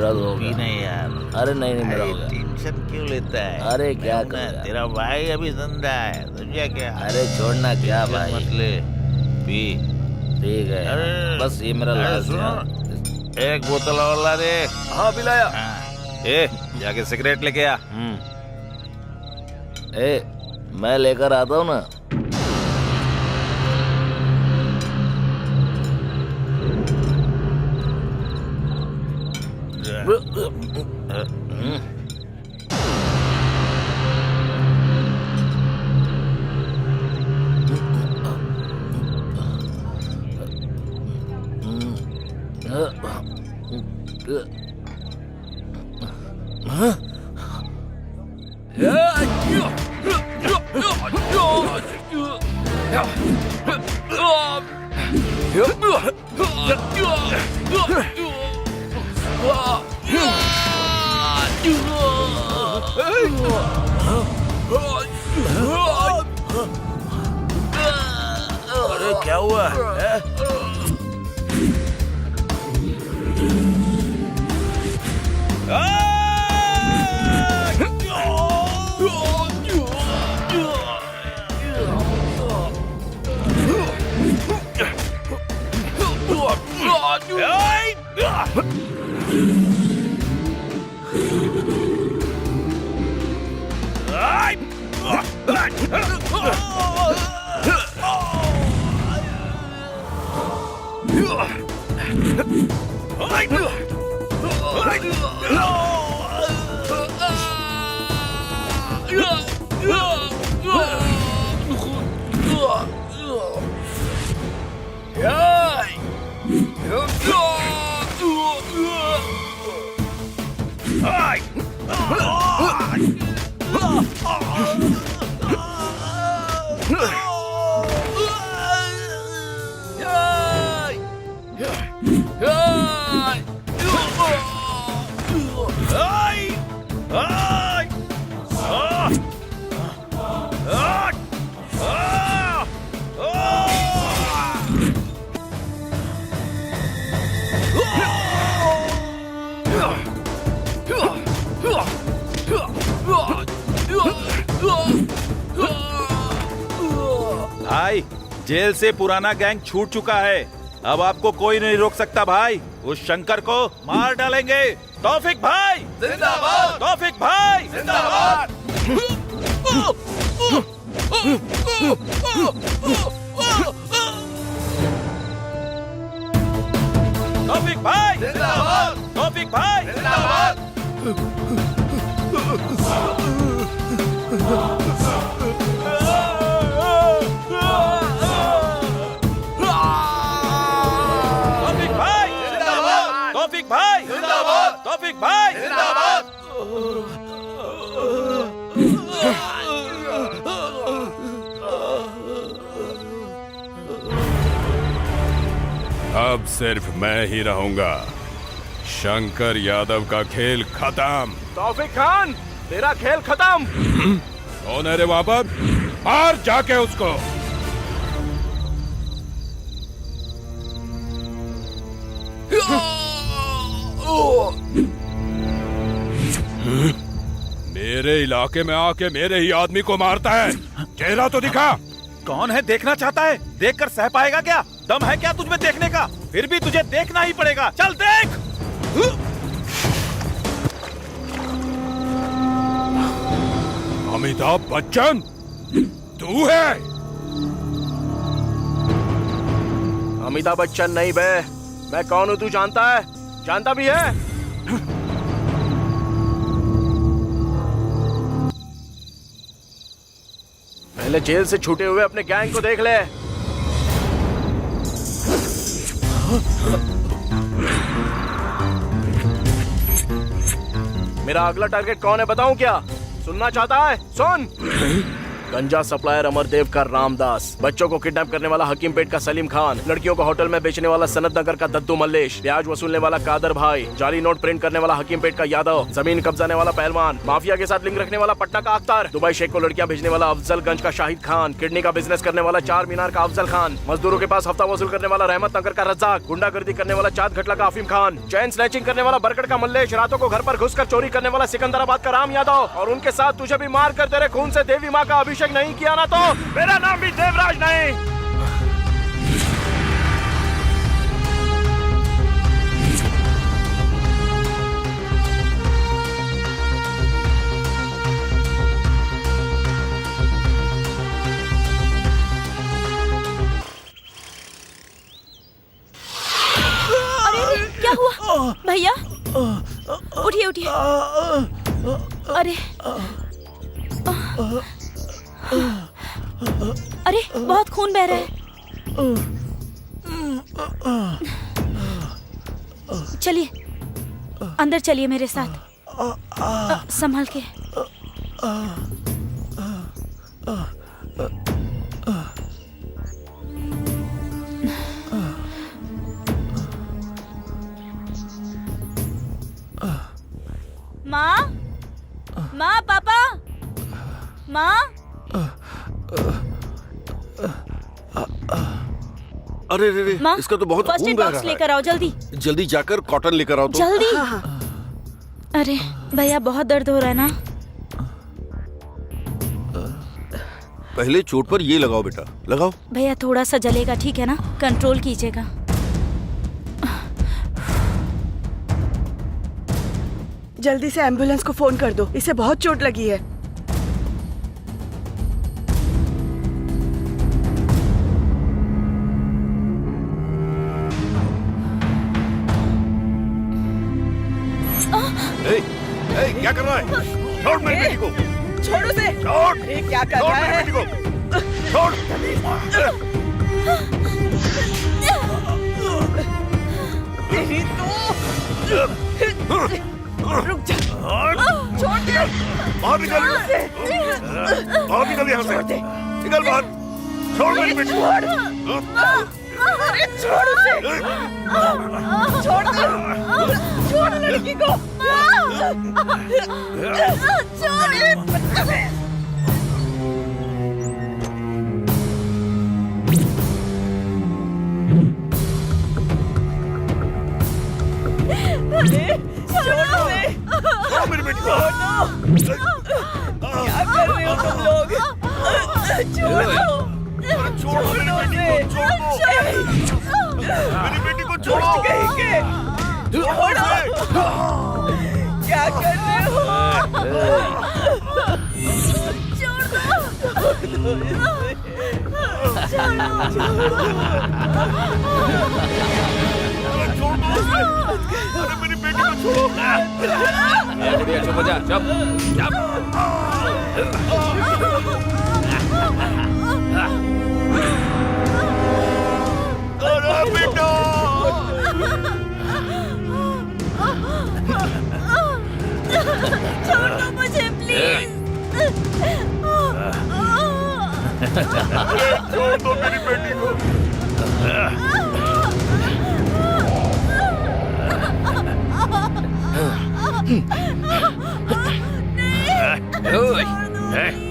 मेरा तो हो गया। नहीं यार, अरे नहीं नहीं मेरा हो गया। टेंशन क्यों लेता है? अरे क्या मैं हूं ना, कर तेरा भाई अभी जिंदा है, समझा क्या? अरे छोड़ना क्या टेंशन भाई। मत ले, पी। ठीक है यार, अरे बस ये मेरा अरे लास्ट सुनो, है। एक बोतल और ला दे। हाँ पिलाया। ए, जाके सिगरेट लेके आ। ए मैं लेकर आता हूँ ना। अरे क्या हुआ? भाई, जेल से पुराना गैंग छूट चुका है। अब आपको कोई नहीं रोक सकता भाई। उस शंकर को मार डालेंगे। तौफिक भाई जिंदाबाद। तौफिक भाई जिंदाबाद। तौफिक भाई जिंदाबाद। तौफिक भाई जिंदाबाद। तौफिक भाई जिंदाबाद। तौफिक भाई जिंदाबाद। तौफिक भाई जिंदाबाद। अब सिर्फ मैं ही रहूंगा। शंकर यादव का खेल खत्म। तौफिक खान, तेरा खेल खत्म। कौन है रे वहां पर? मार जाके उसको। मेरे इलाके में आके मेरे ही आदमी को मारता है। चेहरा तो दिखा। कौन है देखना चाहता है? देखकर सह पाएगा क्या? दम है क्या तुझमें देखने का? फिर भी तुझे देखना ही पड़ेगा। चल देख। अमिताभ बच्चन, तू है? अमिताभ बच्चन नहीं बे, मैं कौन हूँ तू जानता है? जानता भी है? पहले जेल से छूटे हुए अपने गैंग को देख ले। मेरा अगला टारगेट कौन है बताऊं क्या? सुनना चाहता है? सुन। गंजा सप्लायर अमरदेव का रामदास, बच्चों को किडनैप करने वाला हकीमपेट का सलीम खान, लड़कियों को होटल में बेचने वाला सनत नगर का दद्दू मल्लेश, ब्याज वसूलने वाला कादर भाई, जाली नोट प्रिंट करने वाला हकीमपेट का यादव, जमीन कब्जाने वाला पहलवान, माफिया के साथ लिंक रखने वाला पटना का अख्तर, दुबई शेख को लड़कियां भेजने वाला अफजलगंज का शाहिद खान, किडनी का बिजनेस करने वाला चार मीनार का अफजल खान, मजदूरों के पास हफ्ता वसूल करने वाला रहमत नगर का रज्जाक, गुंडागर्दी करने वाला चाँद घटला का अफीम खान, चैन स्नैचिंग करने वाला बरकड़ का मल्लेश, रातों को घर पर घुसकर चोरी करने वाला सिकंदराबाद का राम यादव, और उनके साथ तुझे भी मार कर तेरे खून से देवी माँ का अभिषेक नहीं किया ना तो मेरा नाम भी देवराज नहीं। क्या हुआ भैया? उठिए उठिए। अरे अरे बहुत खून बह रहा है। चलिए अंदर चलिए मेरे साथ, संभल के। माँ, माँ, पापा, माँ। अरे रे रे, माँ, इसका तो बहुत फर्स्ट खून एड बह बॉक्स रहा है। लेकर आओ जल्दी। जल्दी जाकर कॉटन लेकर आओ तो। जल्दी। अरे भैया बहुत दर्द हो रहा है ना? पहले चोट पर ये लगाओ बेटा, लगाओ। भैया थोड़ा सा जलेगा, ठीक है ना? कंट्रोल कीजिएगा। जल्दी से एम्बुलेंस को फोन कर दो, इसे बहुत चोट लगी है। क्या कर रहा है? छोड़ मेरी बेटी को। छोड़ उसे। छोड़। ये क्या कर रहा है? मेरी बेटी को। छोड़। तेरी तो रुक जा। छोड़ दे। बाहर निकल। बाहर निकल यहाँ से। निकल बाहर। छोड़ मेरी बेटी को। अरे छोड़ उसे। छोड़ दो। छोड़ लड़की को। छोड़ मेरी बेटी को। क्या कर रहे हो तुम लोग? छोड़ो। छोड़ो मेरी बेटी को। छोड़ो। मेरी बेटी को छोड़ो। छोड़ो। क्या कर रहे हो? अरे मेरी बेटी को छोड़ो। बुढ़िया चुप हो जा, चुप चुप। अरे बेटा। छोड़ दो मुझे प्लीज। छोड़ दो मेरी बेटी को।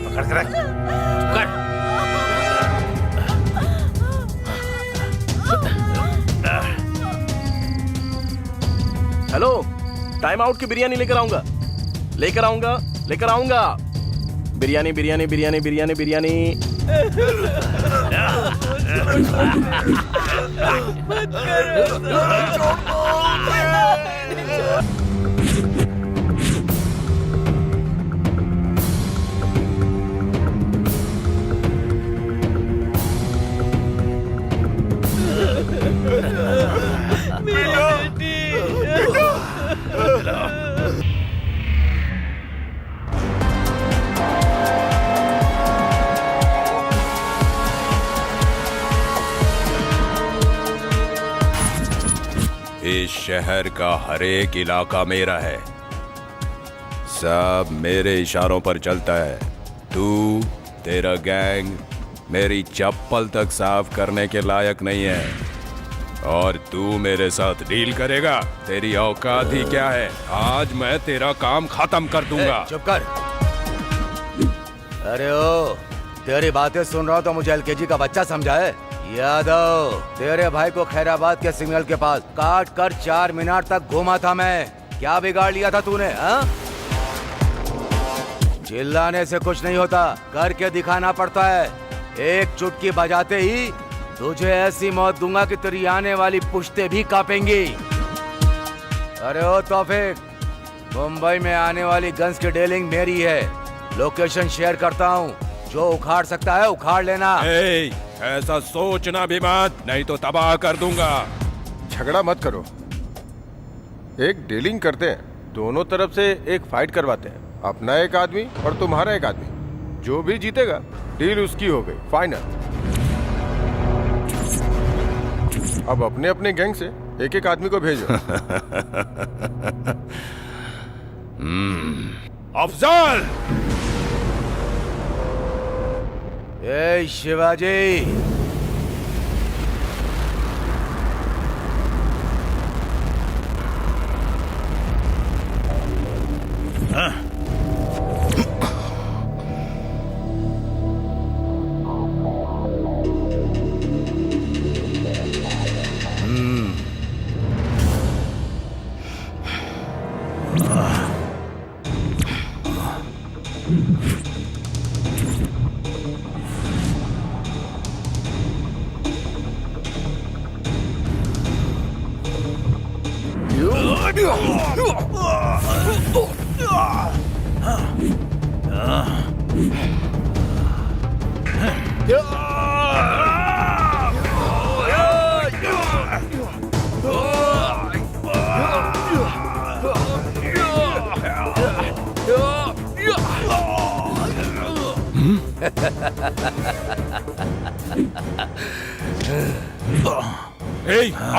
पकड़ कर रख। कर। हेलो, टाइम आउट की बिरयानी लेकर आऊंगा। लेकर आऊंगा, लेकर आऊंगा। बिरयानी बिरयानी बिरयानी बिरयानी बिरयानी। इस शहर का हर एक इलाका मेरा है, सब मेरे इशारों पर चलता है। तू तेरा गैंग मेरी चप्पल तक साफ करने के लायक नहीं है और तू मेरे साथ डील करेगा? तेरी औकात ही क्या है? आज मैं तेरा काम खत्म कर दूंगा। चुप कर। अरे ओ, तेरी बातें सुन रहा हूँ तो मुझे एलकेजी का बच्चा समझा है। यादव, तेरे भाई को खैराबाद के सिग्नल के पास काट कर 4 मीनार तक घुमा था मैं। क्या बिगाड़ लिया था तूने? हाँ? चिल्लाने से कुछ नहीं होता, करके दिखाना पड़ता है। एक चुटकी बजाते ही तुझे ऐसी मौत दूंगा कि तेरी आने वाली पुश्ते भी कांपेंगी। अरे ओ तौफीक, मुंबई में आने वाली गन्स की डीलिंग मेरी है। लोकेशन शेयर करता हूँ, जो उखाड़ सकता है उखाड़ लेना। ऐसा सोचना भी मत, नहीं तो तबाह कर दूंगा। झगड़ा मत करो, एक डीलिंग करते हैं, दोनों तरफ से एक फाइट करवाते हैं, अपना एक आदमी और तुम्हारा एक आदमी, जो भी जीतेगा डील उसकी हो गई, फाइनल। अब अपने अपने गैंग से एक एक आदमी को भेजो। अफजल! ए शिवाजी,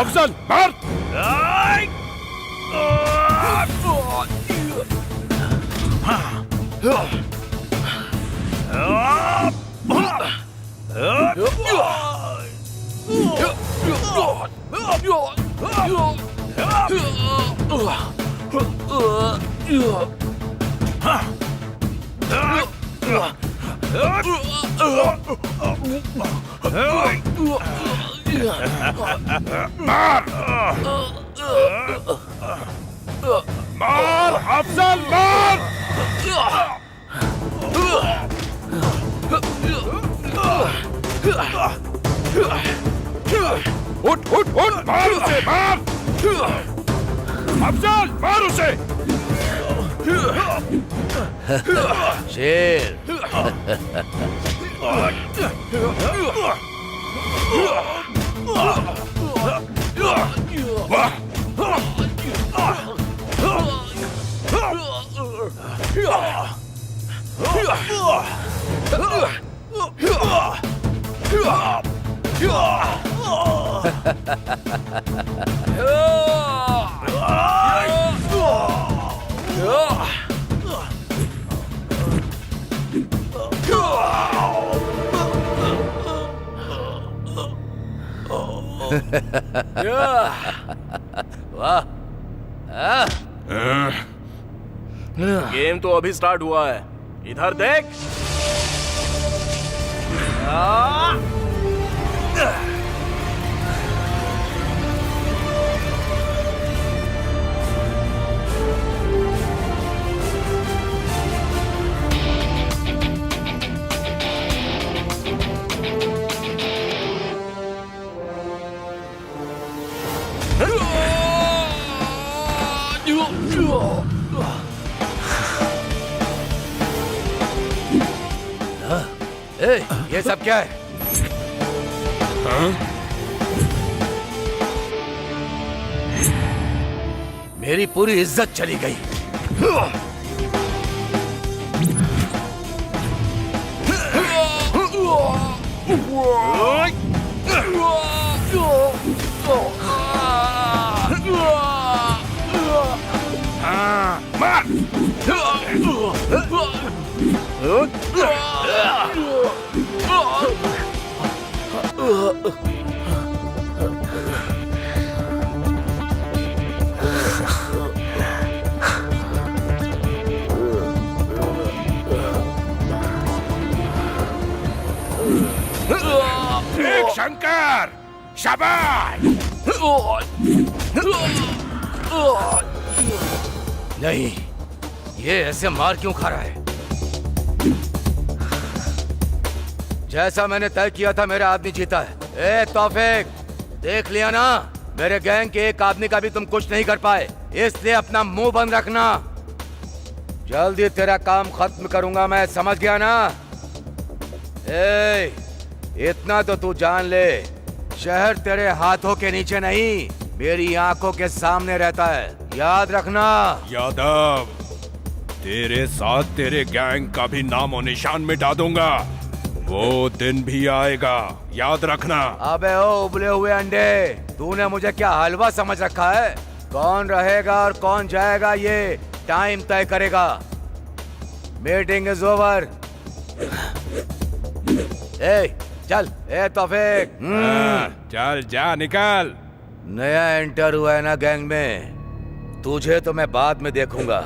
अफजल मार! मार अफजल, मार! उठ उठ उठ, मार उसे, मार! अफजल मार उसे! शेर। वाह, गेम तो अभी स्टार्ट हुआ है, इधर देख। ए, ये सब क्या है? मेरी पूरी इज्जत चली गई। मार! एक शंकर, शाबाश। नहीं, ये ऐसे मार क्यों खा रहा है? जैसा मैंने तय किया था मेरा आदमी जीता है। ए तौफीक, देख लिया ना, मेरे गैंग के एक आदमी का भी तुम कुछ नहीं कर पाए, इसलिए अपना मुंह बंद रखना। जल्दी तेरा काम खत्म करूंगा मैं, समझ गया ना? ए, इतना तो तू जान ले, शहर तेरे हाथों के नीचे नहीं, मेरी आंखों के सामने रहता है, याद रखना। यादव, तेरे साथ तेरे गैंग का भी नामो निशान मिटा दूंगा। वो दिन भी आएगा, याद रखना। अबे ओ उबले हुए अंडे, तूने मुझे क्या हलवा समझ रखा है? कौन रहेगा और कौन जाएगा ये टाइम तय करेगा। Meeting is over. ए चल, ए तौफीक। चल जा, निकल। नया एंटर हुआ है ना गैंग में, तुझे तो मैं बाद में देखूंगा।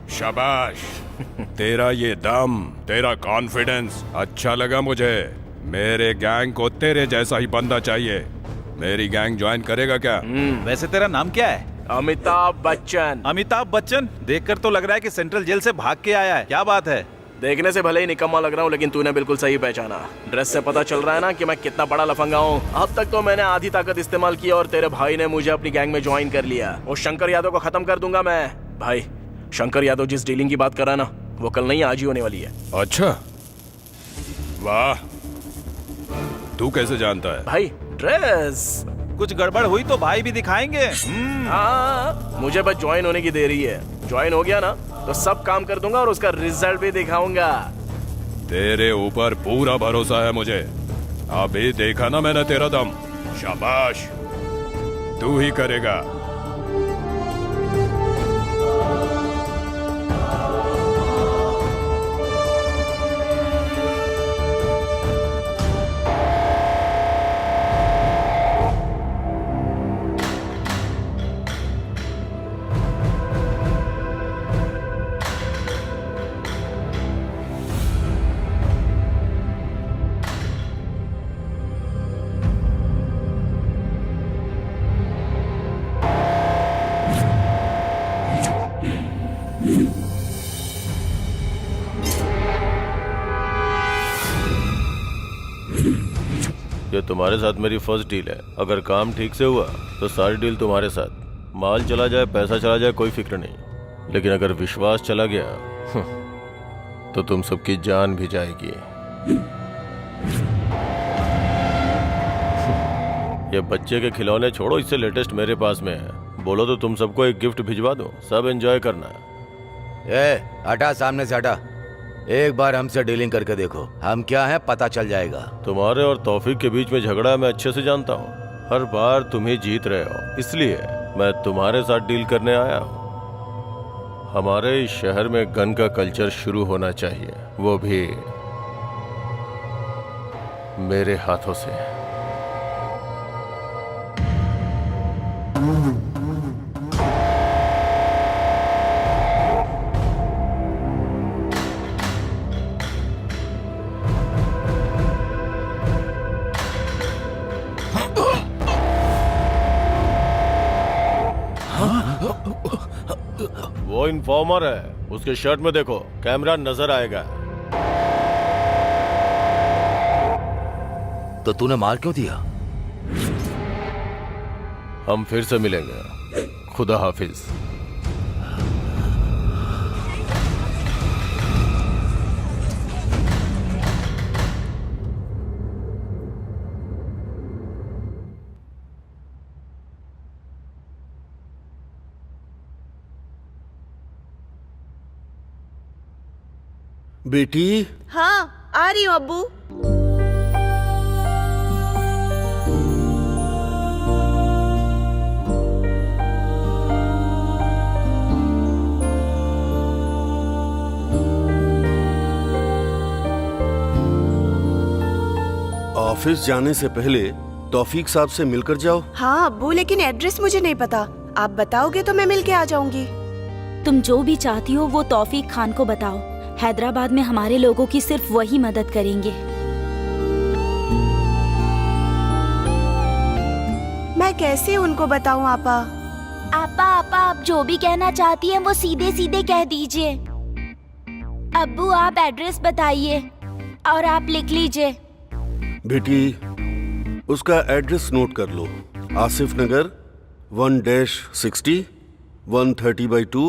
शाबाश, तेरा ये दम, तेरा कॉन्फिडेंस अच्छा लगा मुझे। मेरे गैंग को तेरे जैसा ही बंदा चाहिए। मेरी गैंग ज्वाइन करेगा क्या? वैसे तेरा नाम क्या है? अमिताभ बच्चन। अमिताभ बच्चन? देखकर तो लग रहा है कि सेंट्रल जेल से भाग के आया है। क्या बात है? देखने से भले ही निकम्मा लग रहा हूँ, लेकिन तूने बिल्कुल सही पहचाना। ड्रेस से पता चल रहा है ना कि मैं कितना बड़ा लफंगा हूँ। अब तक तो मैंने आधी ताकत इस्तेमाल की और तेरे भाई ने मुझे अपनी गैंग में ज्वाइन कर लिया। उस शंकर यादव को खत्म कर दूंगा मैं। भाई, शंकर यादव जिस डीलिंग की बात कर रहा है ना, वो कल नहीं आज ही होने वाली है। अच्छा, वाह, तू कैसे जानता है? भाई, ड्रेस। कुछ गड़बड़ हुई तो भाई भी दिखाएंगे। हाँ, मुझे बस ज्वाइन होने की देरी है। ज्वाइन हो गया ना तो सब काम कर दूंगा और उसका रिजल्ट भी दिखाऊंगा। तेरे ऊपर पूरा भरोसा है मुझे। अभी देखा ना मैंने तेरा दम। शाबाश, तू ही करेगा। ये तुम्हारे साथ मेरी फर्स्ट डील है। अगर काम ठीक से हुआ तो सारी डील तुम्हारे साथ। माल चला जाए, पैसा चला जाए, कोई फिक्र नहीं, लेकिन अगर विश्वास चला गया तो तुम सबकी जान भी जाएगी। ये बच्चे के खिलौने छोड़ो, इससे लेटेस्ट मेरे पास में है। बोलो तो तुम सबको एक गिफ्ट भिजवा दूं, सब एंजॉय करना। ए हटा, सामने से हटा। एक बार हमसे डीलिंग करके देखो, हम क्या हैं पता चल जाएगा। तुम्हारे और तौफीक के बीच में झगड़ा मैं अच्छे से जानता हूँ। हर बार तुम ही जीत रहे हो, इसलिए मैं तुम्हारे साथ डील करने आया हूँ। हमारे इस शहर में गन का कल्चर शुरू होना चाहिए, वो भी मेरे हाथों से। वो इन्फॉर्मर है, उसके शर्ट में देखो, कैमरा नजर आएगा। तो तूने मार क्यों दिया? हम फिर से मिलेंगे। खुदा हाफिज। बेटी, हाँ, आ रही हूँ अब्बू। ऑफिस जाने से पहले तौफीक साहब से मिलकर जाओ। हाँ अब्बू, लेकिन एड्रेस मुझे नहीं पता। आप बताओगे तो मैं मिल के आ जाऊंगी। तुम जो भी चाहती हो वो तौफीक खान को बताओ। हैदराबाद में हमारे लोगों की सिर्फ वही मदद करेंगे। मैं कैसे उनको बताऊं आपा? आपा आप जो भी कहना चाहती हैं वो सीधे सीधे कह दीजिए। अब्बू आप एड्रेस बताइए और आप लिख लीजिए। बेटी, उसका एड्रेस नोट कर लो। आसिफ नगर 1-60 130/2,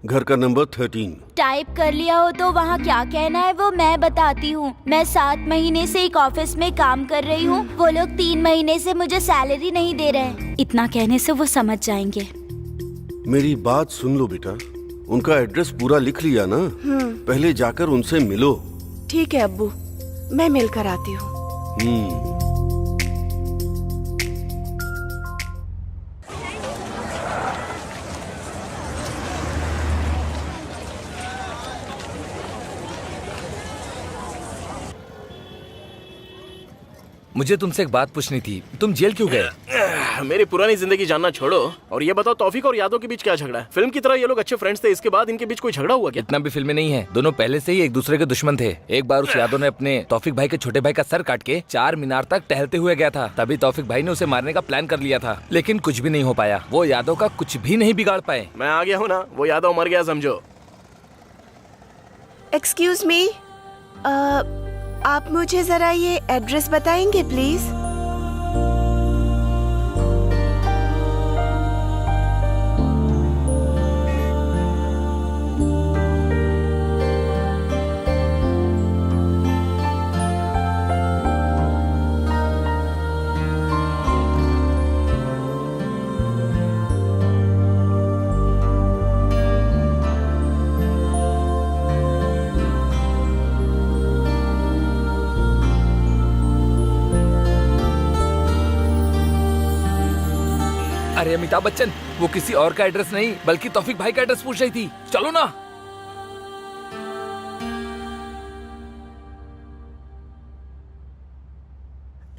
घर का नंबर 13। टाइप कर लिया हो तो वहाँ क्या कहना है वो मैं बताती हूँ। मैं 7 महीने से एक ऑफिस में काम कर रही हूँ। वो लोग 3 महीने से मुझे सैलरी नहीं दे रहे। इतना कहने से वो समझ जाएंगे। मेरी बात सुन लो बेटा, उनका एड्रेस पूरा लिख लिया ना? पहले जाकर उनसे मिलो। ठीक है अब्बू, मैं मिलकर आती हूँ। मुझे तुमसे एक बात पूछनी थी, तुम जेल क्यों गए? मेरी पुरानी जिंदगी जानना छोड़ो और ये बताओ तौफीक और यादव के बीच क्या झगड़ा है? फिल्म की तरह ये लोग अच्छे फ्रेंड्स थे, इसके बाद इनके बीच कोई झगड़ा हुआ क्या? इतना भी फिल्में नहीं है, दोनों पहले से ही एक दूसरे के दुश्मन थे। एक बार उस यादव ने अपने तौफीक भाई के छोटे भाई का सर काट के 4 मीनार तक टहलते हुए गया था। तभी तौफीक भाई ने उसे मारने का प्लान कर लिया था, लेकिन कुछ भी नहीं हो पाया। वो यादव का कुछ भी नहीं बिगाड़ पाए। मैं आ गया हूँ ना, वो यादव मर गया समझो। एक्सक्यूज मी, आप मुझे जरा ये एड्रेस बताएंगे प्लीज? अरे अमिताभ बच्चन, वो किसी और का एड्रेस नहीं बल्कि तौफीक भाई का एड्रेस पूछ रही थी। चलो ना।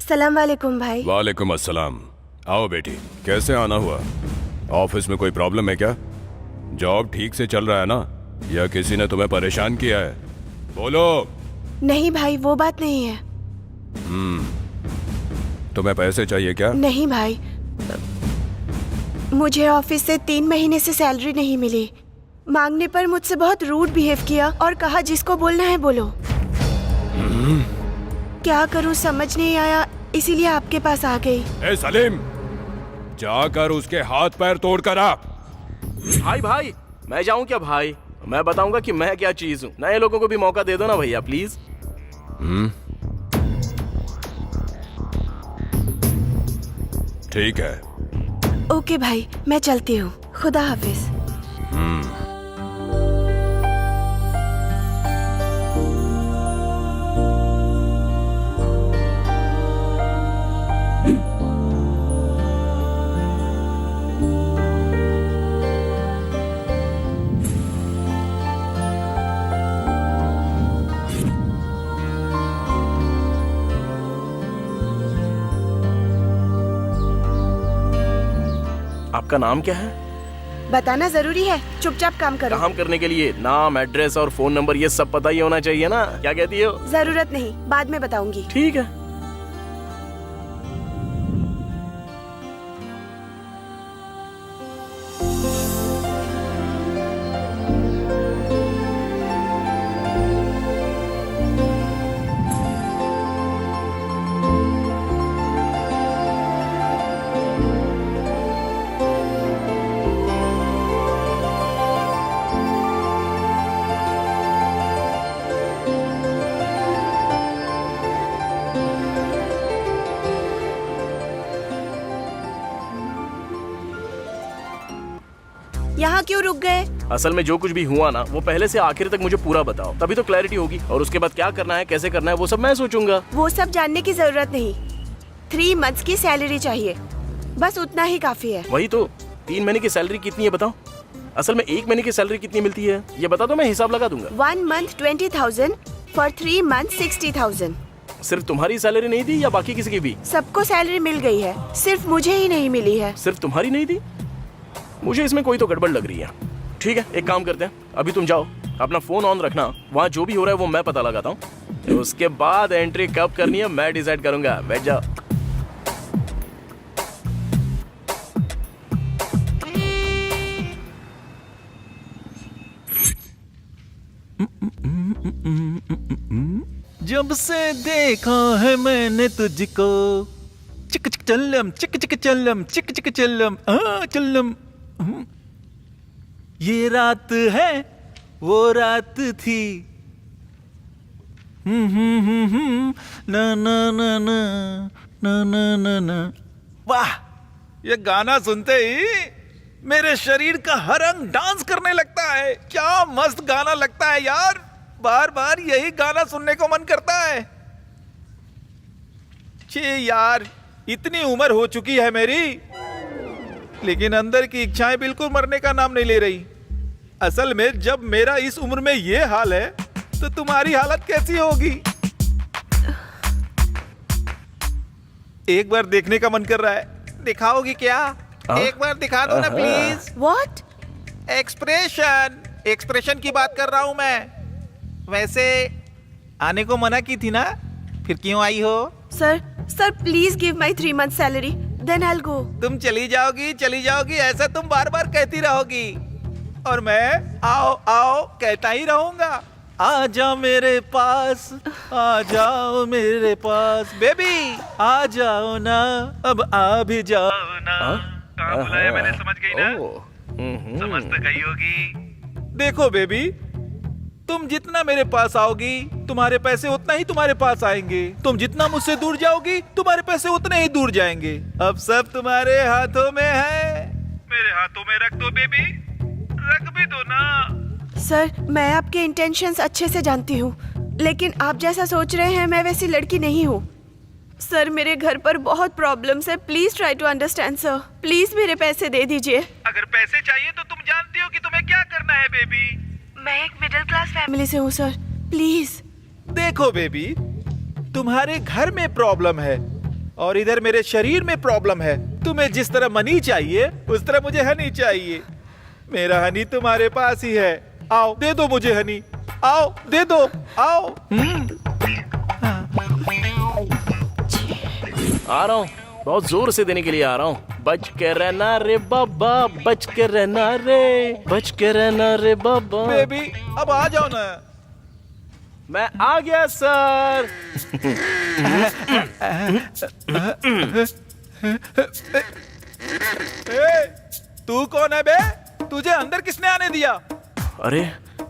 सलाम वालेकुम भाई। वालेकुम अस्सलाम। आओ बेटी, कैसे आना हुआ? ऑफिस में कोई प्रॉब्लम है क्या? जॉब ठीक से चल रहा है ना, या किसी ने तुम्हें परेशान किया है? बोलो। नहीं भाई, वो बात नहीं है। तुम्हें पैसे चाहिए क्या? नहीं भाई, मुझे ऑफिस से 3 महीने से सैलरी नहीं मिली। मांगने पर मुझसे बहुत रूड बिहेव किया और कहा जिसको बोलना है बोलो। क्या करूं समझ नहीं आया, इसीलिए आपके पास आ गई। ए सलीम, जाकर उसके हाथ पैर तोड़ कर आ। भाई मैं जाऊं क्या भाई? मैं बताऊंगा कि मैं क्या चीज हूँ। नए लोगों को भी मौका दे दो ना भैया प्लीज। ठीक है। ओके भाई, मैं चलती हूँ। खुदा हाफिज। आपका नाम क्या है? बताना जरूरी है, चुपचाप काम करो। काम करने के लिए नाम, एड्रेस और फोन नंबर ये सब पता ही होना चाहिए ना। क्या कहती हो? जरूरत नहीं, बाद में बताऊंगी। ठीक है। यहाँ क्यों रुक गए? असल में जो कुछ भी हुआ ना, वो पहले से आखिर तक मुझे पूरा बताओ, तभी तो क्लैरिटी होगी। और उसके बाद क्या करना है, कैसे करना है, वो सब मैं सोचूंगा। वो सब जानने की जरूरत नहीं। 3 मंथ्स की सैलरी चाहिए, बस उतना ही काफी है। वही तो, 3 महीने की सैलरी कितनी है बताओ? असल में 1 महीने की सैलरी कितनी मिलती है ये बता दो, मैं हिसाब लगा दूंगा। 1 month 20,000, for 3 months 60,000। सिर्फ तुम्हारी सैलरी नहीं दी या बाकी किसी की भी? सबको सैलरी मिल गई है, सिर्फ मुझे ही नहीं मिली है। सिर्फ तुम्हारी नहीं दी? मुझे इसमें कोई तो गड़बड़ लग रही है। ठीक है, एक काम करते हैं, अभी तुम जाओ, अपना फोन ऑन रखना, वहाँ जो भी हो रहा है वो मैं पता लगाता हूँ। उसके बाद एंट्री कब करनी है मैं डिसाइड करूंगा। बैठ जाओ। जब से देखा है मैंने तुझको, चिक चिक चल्लम, चिक चिक चल्लम, चिक चिक चल्लम, चल्लम। ये रात है वो रात थी, ना ना ना ना ना ना ना ना। वाह, ये गाना सुनते ही मेरे शरीर का हर अंग डांस करने लगता है। क्या मस्त गाना लगता है यार, बार बार यही गाना सुनने को मन करता है। छे यार, इतनी उम्र हो चुकी है मेरी, लेकिन अंदर की इच्छाएं बिल्कुल मरने का नाम नहीं ले रही। असल में जब मेरा इस उम्र में ये हाल है तो तुम्हारी हालत कैसी होगी? एक बार देखने का मन कर रहा है, दिखाओगी क्या? एक बार दिखा दो ना प्लीज। What? एक्सप्रेशन की बात कर रहा हूं मैं। वैसे आने को मना की थी ना, फिर क्यों आई हो? Sir please give my 3 month salary, then I will go. तुम चली जाओगी, ऐसा तुम बार बार कहती रहोगी और मैं आओ आओ कहता ही रहूंगा। आ जाओ मेरे पास, आ जाओ मेरे पास, बेबी आ जाओ ना, अब आ भी जाओ ना। कहाँ बुलाया मैंने, समझ गई ना? समझ तो गई होगी। देखो बेबी, तुम जितना मेरे पास आओगी तुम्हारे पैसे उतना ही तुम्हारे पास आएंगे, तुम जितना मुझसे दूर जाओगी तुम्हारे पैसे उतने ही दूर जाएंगे। अब सब तुम्हारे हाथों में है, मेरे हाथों में रख दो बेबी, रख भी दो ना। सर मैं आपके इंटेंशंस अच्छे से जानती हूँ, लेकिन आप जैसा सोच रहे हैं मैं वैसी लड़की नहीं हूँ। सर मेरे घर पर बहुत प्रॉब्लम्स है, please try to understand sir, please मेरे पैसे दे दीजिए। अगर पैसे चाहिए तो तुम जानती हो कि तुम्हें क्या करना है बेबी। मैं एक मिडिल क्लास फैमिली से हूँ सर, प्लीज। देखो बेबी, तुम्हारे घर में प्रॉब्लम है और इधर मेरे शरीर में प्रॉब्लम है। तुम्हें जिस तरह मनी चाहिए उस तरह मुझे हनी चाहिए। मेरा हनी तुम्हारे पास ही है, आओ दे दो मुझे हनी, आओ दे दो, आओ। आ रहा हूँ, बहुत जोर से देने के लिए आ रहा हूँ। बच के रहना रे बाबा, बच के रहना रे, बच के रहना रे बाबा। बेबी अब आ जाओ ना। मैं आ गया सर। तू कौन है बे? तुझे अंदर किसने आने दिया? अरे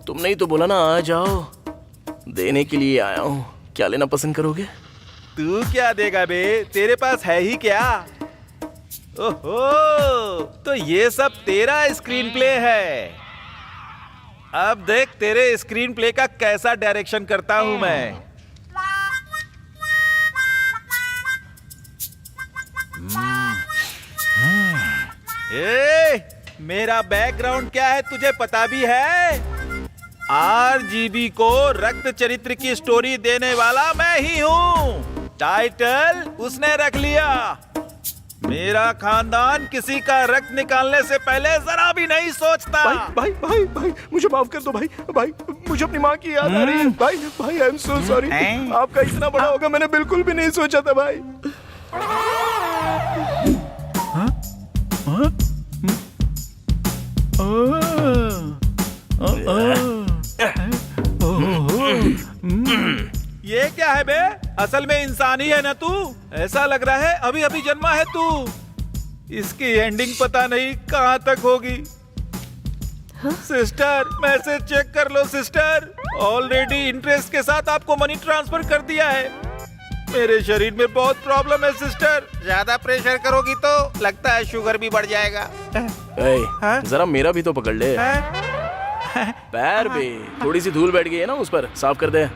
तुमने ही तो बोला ना आ जाओ, देने के लिए आया हूँ। क्या लेना पसंद करोगे? तू क्या देगा बे, तेरे पास है ही क्या? ओहो, तो ये सब तेरा स्क्रीन प्ले है। अब देख तेरे स्क्रीन प्ले का कैसा डायरेक्शन करता हूं मैं। मेरा बैकग्राउंड क्या है तुझे पता भी है? RGB को रक्त चरित्र की स्टोरी देने वाला मैं ही हूँ। टाइटल उसने रख लिया, मेरा खानदान किसी का रक्त निकालने से पहले जरा भी नहीं सोचता। भाई भाई भाई मुझे माफ कर दो भाई, भाई मुझे अपनी माँ की याद आ रही है। भाई आई एम सो सॉरी, आपका इतना बड़ा होगा मैंने बिल्कुल भी नहीं सोचा था भाई। ये क्या है बे? असल में इंसान ही है ना तू? ऐसा लग रहा है अभी अभी जन्मा है तू। इसकी एंडिंग पता नहीं कहाँ तक होगी। सिस्टर मैसेज चेक कर लो सिस्टर, ऑलरेडी इंटरेस्ट के साथ आपको मनी ट्रांसफर कर दिया है। मेरे शरीर में बहुत प्रॉब्लम है सिस्टर, ज्यादा प्रेशर करोगी तो लगता है शुगर भी बढ़ जाएगा। जरा मेरा भी तो पकड़ ले। पैर पे थोड़ी सी धूल बैठ गई है ना, उस पर साफ कर दे।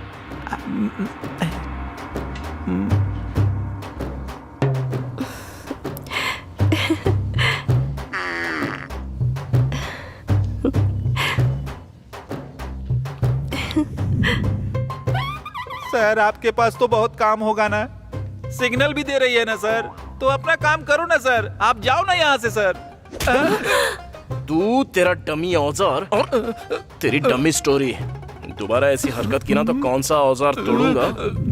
सर आपके पास तो बहुत काम होगा ना, सिग्नल भी दे रही है ना सर, तो अपना काम करो ना सर, आप जाओ ना यहाँ से सर। तू, तेरा डमी औजार और तेरी डमी स्टोरी। दोबारा ऐसी हरकत की ना तो कौन सा औजार तोड़ूंगा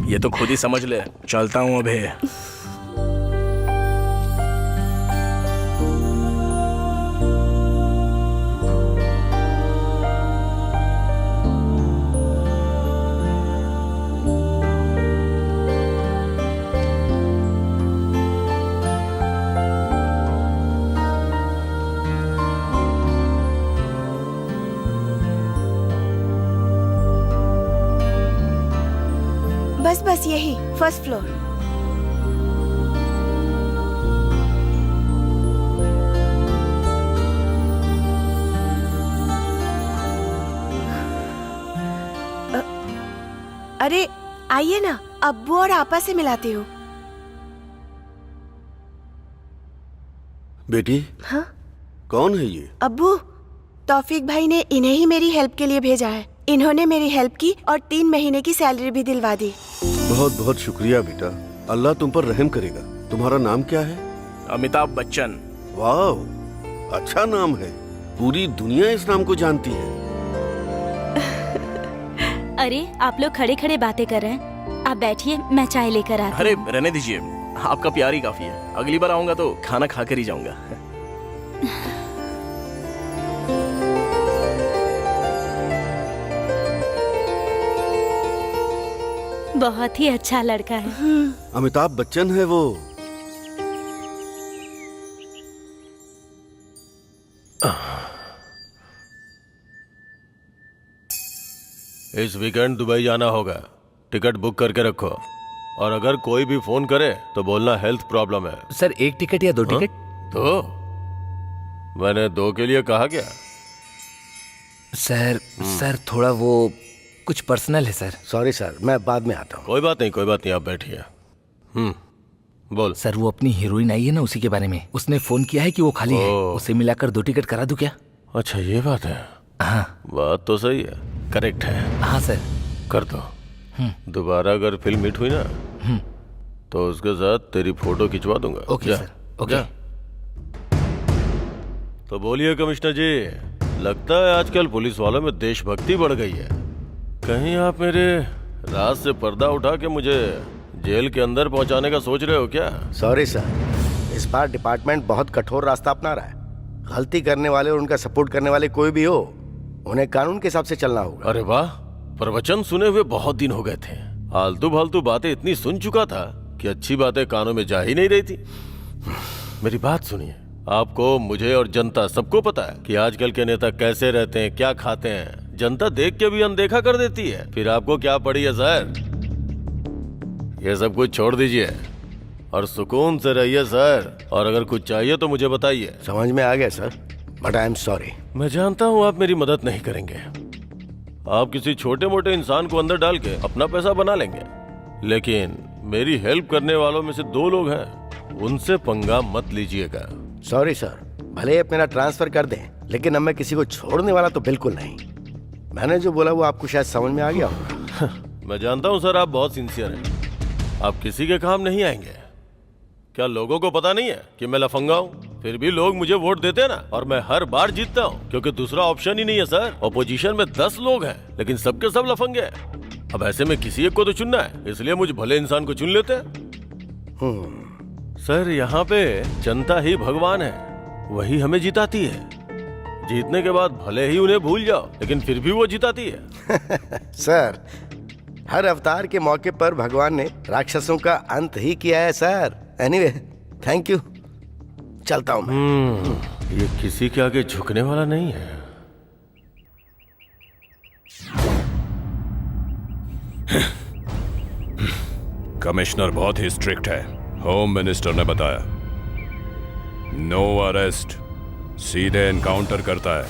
ये तो खुद ही समझ ले। चलता हूँ अभी। बस यही फर्स्ट फ्लोर। अरे आइए ना, अब्बू और आपा से मिलाती हूँ। बेटी, हाँ कौन है ये? अब्बू, तौफीक भाई ने इन्हें ही मेरी हेल्प के लिए भेजा है। इन्होंने मेरी हेल्प की और 3 महीने की सैलरी भी दिलवा दी। बहुत बहुत शुक्रिया बेटा, अल्लाह तुम पर रहम करेगा। तुम्हारा नाम क्या है? अमिताभ बच्चन। वाह, अच्छा नाम है, पूरी दुनिया इस नाम को जानती है। अरे आप लोग खड़े खड़े बातें कर रहे हैं, आप बैठिए, मैं चाय लेकर आती हूँ। अरे रहने दीजिए, आपका प्यार ही काफी है। अगली बार आऊंगा तो खाना खा कर ही जाऊंगा। बहुत ही अच्छा लड़का है। अमिताभ बच्चन है वो। इस वीकेंड दुबई जाना होगा, टिकट बुक करके रखो, और अगर कोई भी फोन करे तो बोलना हेल्थ प्रॉब्लम है। सर 1 टिकट या 2 टिकट? 2? मैंने 2 के लिए कहा क्या? सर थोड़ा वो कुछ पर्सनल है सर। सॉरी सर, मैं बाद में आता हूँ। कोई बात नहीं, आप बैठिए। बोल। सर वो अपनी हीरोइन आई है ना, उसी के बारे में उसने फोन किया है कि वो खाली है, ओह। उसे मिलाकर 2 टिकट करा दूं क्या? अच्छा ये बात है। हाँ बात तो सही है, करेक्ट है, हाँ सर। कर दो। दोबारा अगर फिल्म हिट हुई ना तो उसके साथ तेरी फोटो खिंचवा दूंगा। ओके जा, सर, ओके। जा। तो बोलिए कमिश्नर जी, लगता है आजकल पुलिस वालों में देशभक्ति बढ़ गई है। कहीं आप मेरे राज से पर्दा उठा के मुझे जेल के अंदर पहुंचाने का सोच रहे हो क्या? सॉरी सर, इस बार डिपार्टमेंट बहुत कठोर रास्ता अपना रहा है। गलती करने वाले और उनका सपोर्ट करने वाले कोई भी हो, उन्हें कानून के हिसाब से चलना होगा। अरे वाह, प्रवचन सुने हुए बहुत दिन हो गए थे। आलतू फालतू बातें इतनी सुन चुका था कि अच्छी बातें कानों में जा ही नहीं रही थी। मेरी बात सुनिए, आपको, मुझे और जनता सबको पता है कि आजकल के नेता कैसे रहते हैं, क्या खाते हैं। जनता देख के भी अनदेखा कर देती है, फिर आपको क्या पड़ी है सर? ये सब कुछ छोड़ दीजिए और सुकून से रहिए सर, और अगर कुछ चाहिए तो मुझे बताइए। समझ में आ गया sir, but I am sorry. मैं जानता हूँ आप मेरी मदद नहीं करेंगे, आप किसी छोटे मोटे इंसान को अंदर डाल के अपना पैसा बना लेंगे, लेकिन मेरी हेल्प करने वालों में से 2 लोग हैं, उनसे पंगा मत लीजिएगा। सॉरी सर, भले आप मेरा ट्रांसफर कर दें, लेकिन अब मैं किसी को छोड़ने वाला तो बिल्कुल नहीं। मैंने जो बोला वो आपको शायद समझ में आ गया होगा। मैं जानता हूँ सर, आप बहुत सिंसियर हैं, आप किसी के काम नहीं आएंगे। क्या लोगों को पता नहीं है कि मैं लफंगा हूँ? फिर भी लोग मुझे वोट देते हैं ना, और मैं हर बार जीतता हूँ, क्योंकि दूसरा ऑप्शन ही नहीं है सर। ऑपोजिशन में 10 लोग हैं, लेकिन सबके सब लफंगे हैं। अब ऐसे में किसी एक को तो चुनना है, इसलिए मुझे भले इंसान को चुन लेते हैं। सर यहाँ पे जनता ही भगवान है, वही हमें जिताती है। जीतने के बाद भले ही उन्हें भूल जाओ, लेकिन फिर भी वो जिताती है। सर, हर अवतार के मौके पर भगवान ने राक्षसों का अंत ही किया है सर। एनीवे, थैंक यू, चलता हूँ मैं। ये किसी के आगे झुकने वाला नहीं है। कमिश्नर बहुत ही स्ट्रिक्ट है, होम मिनिस्टर ने बताया। नो अरेस्ट, सीधे एनकाउंटर करता है।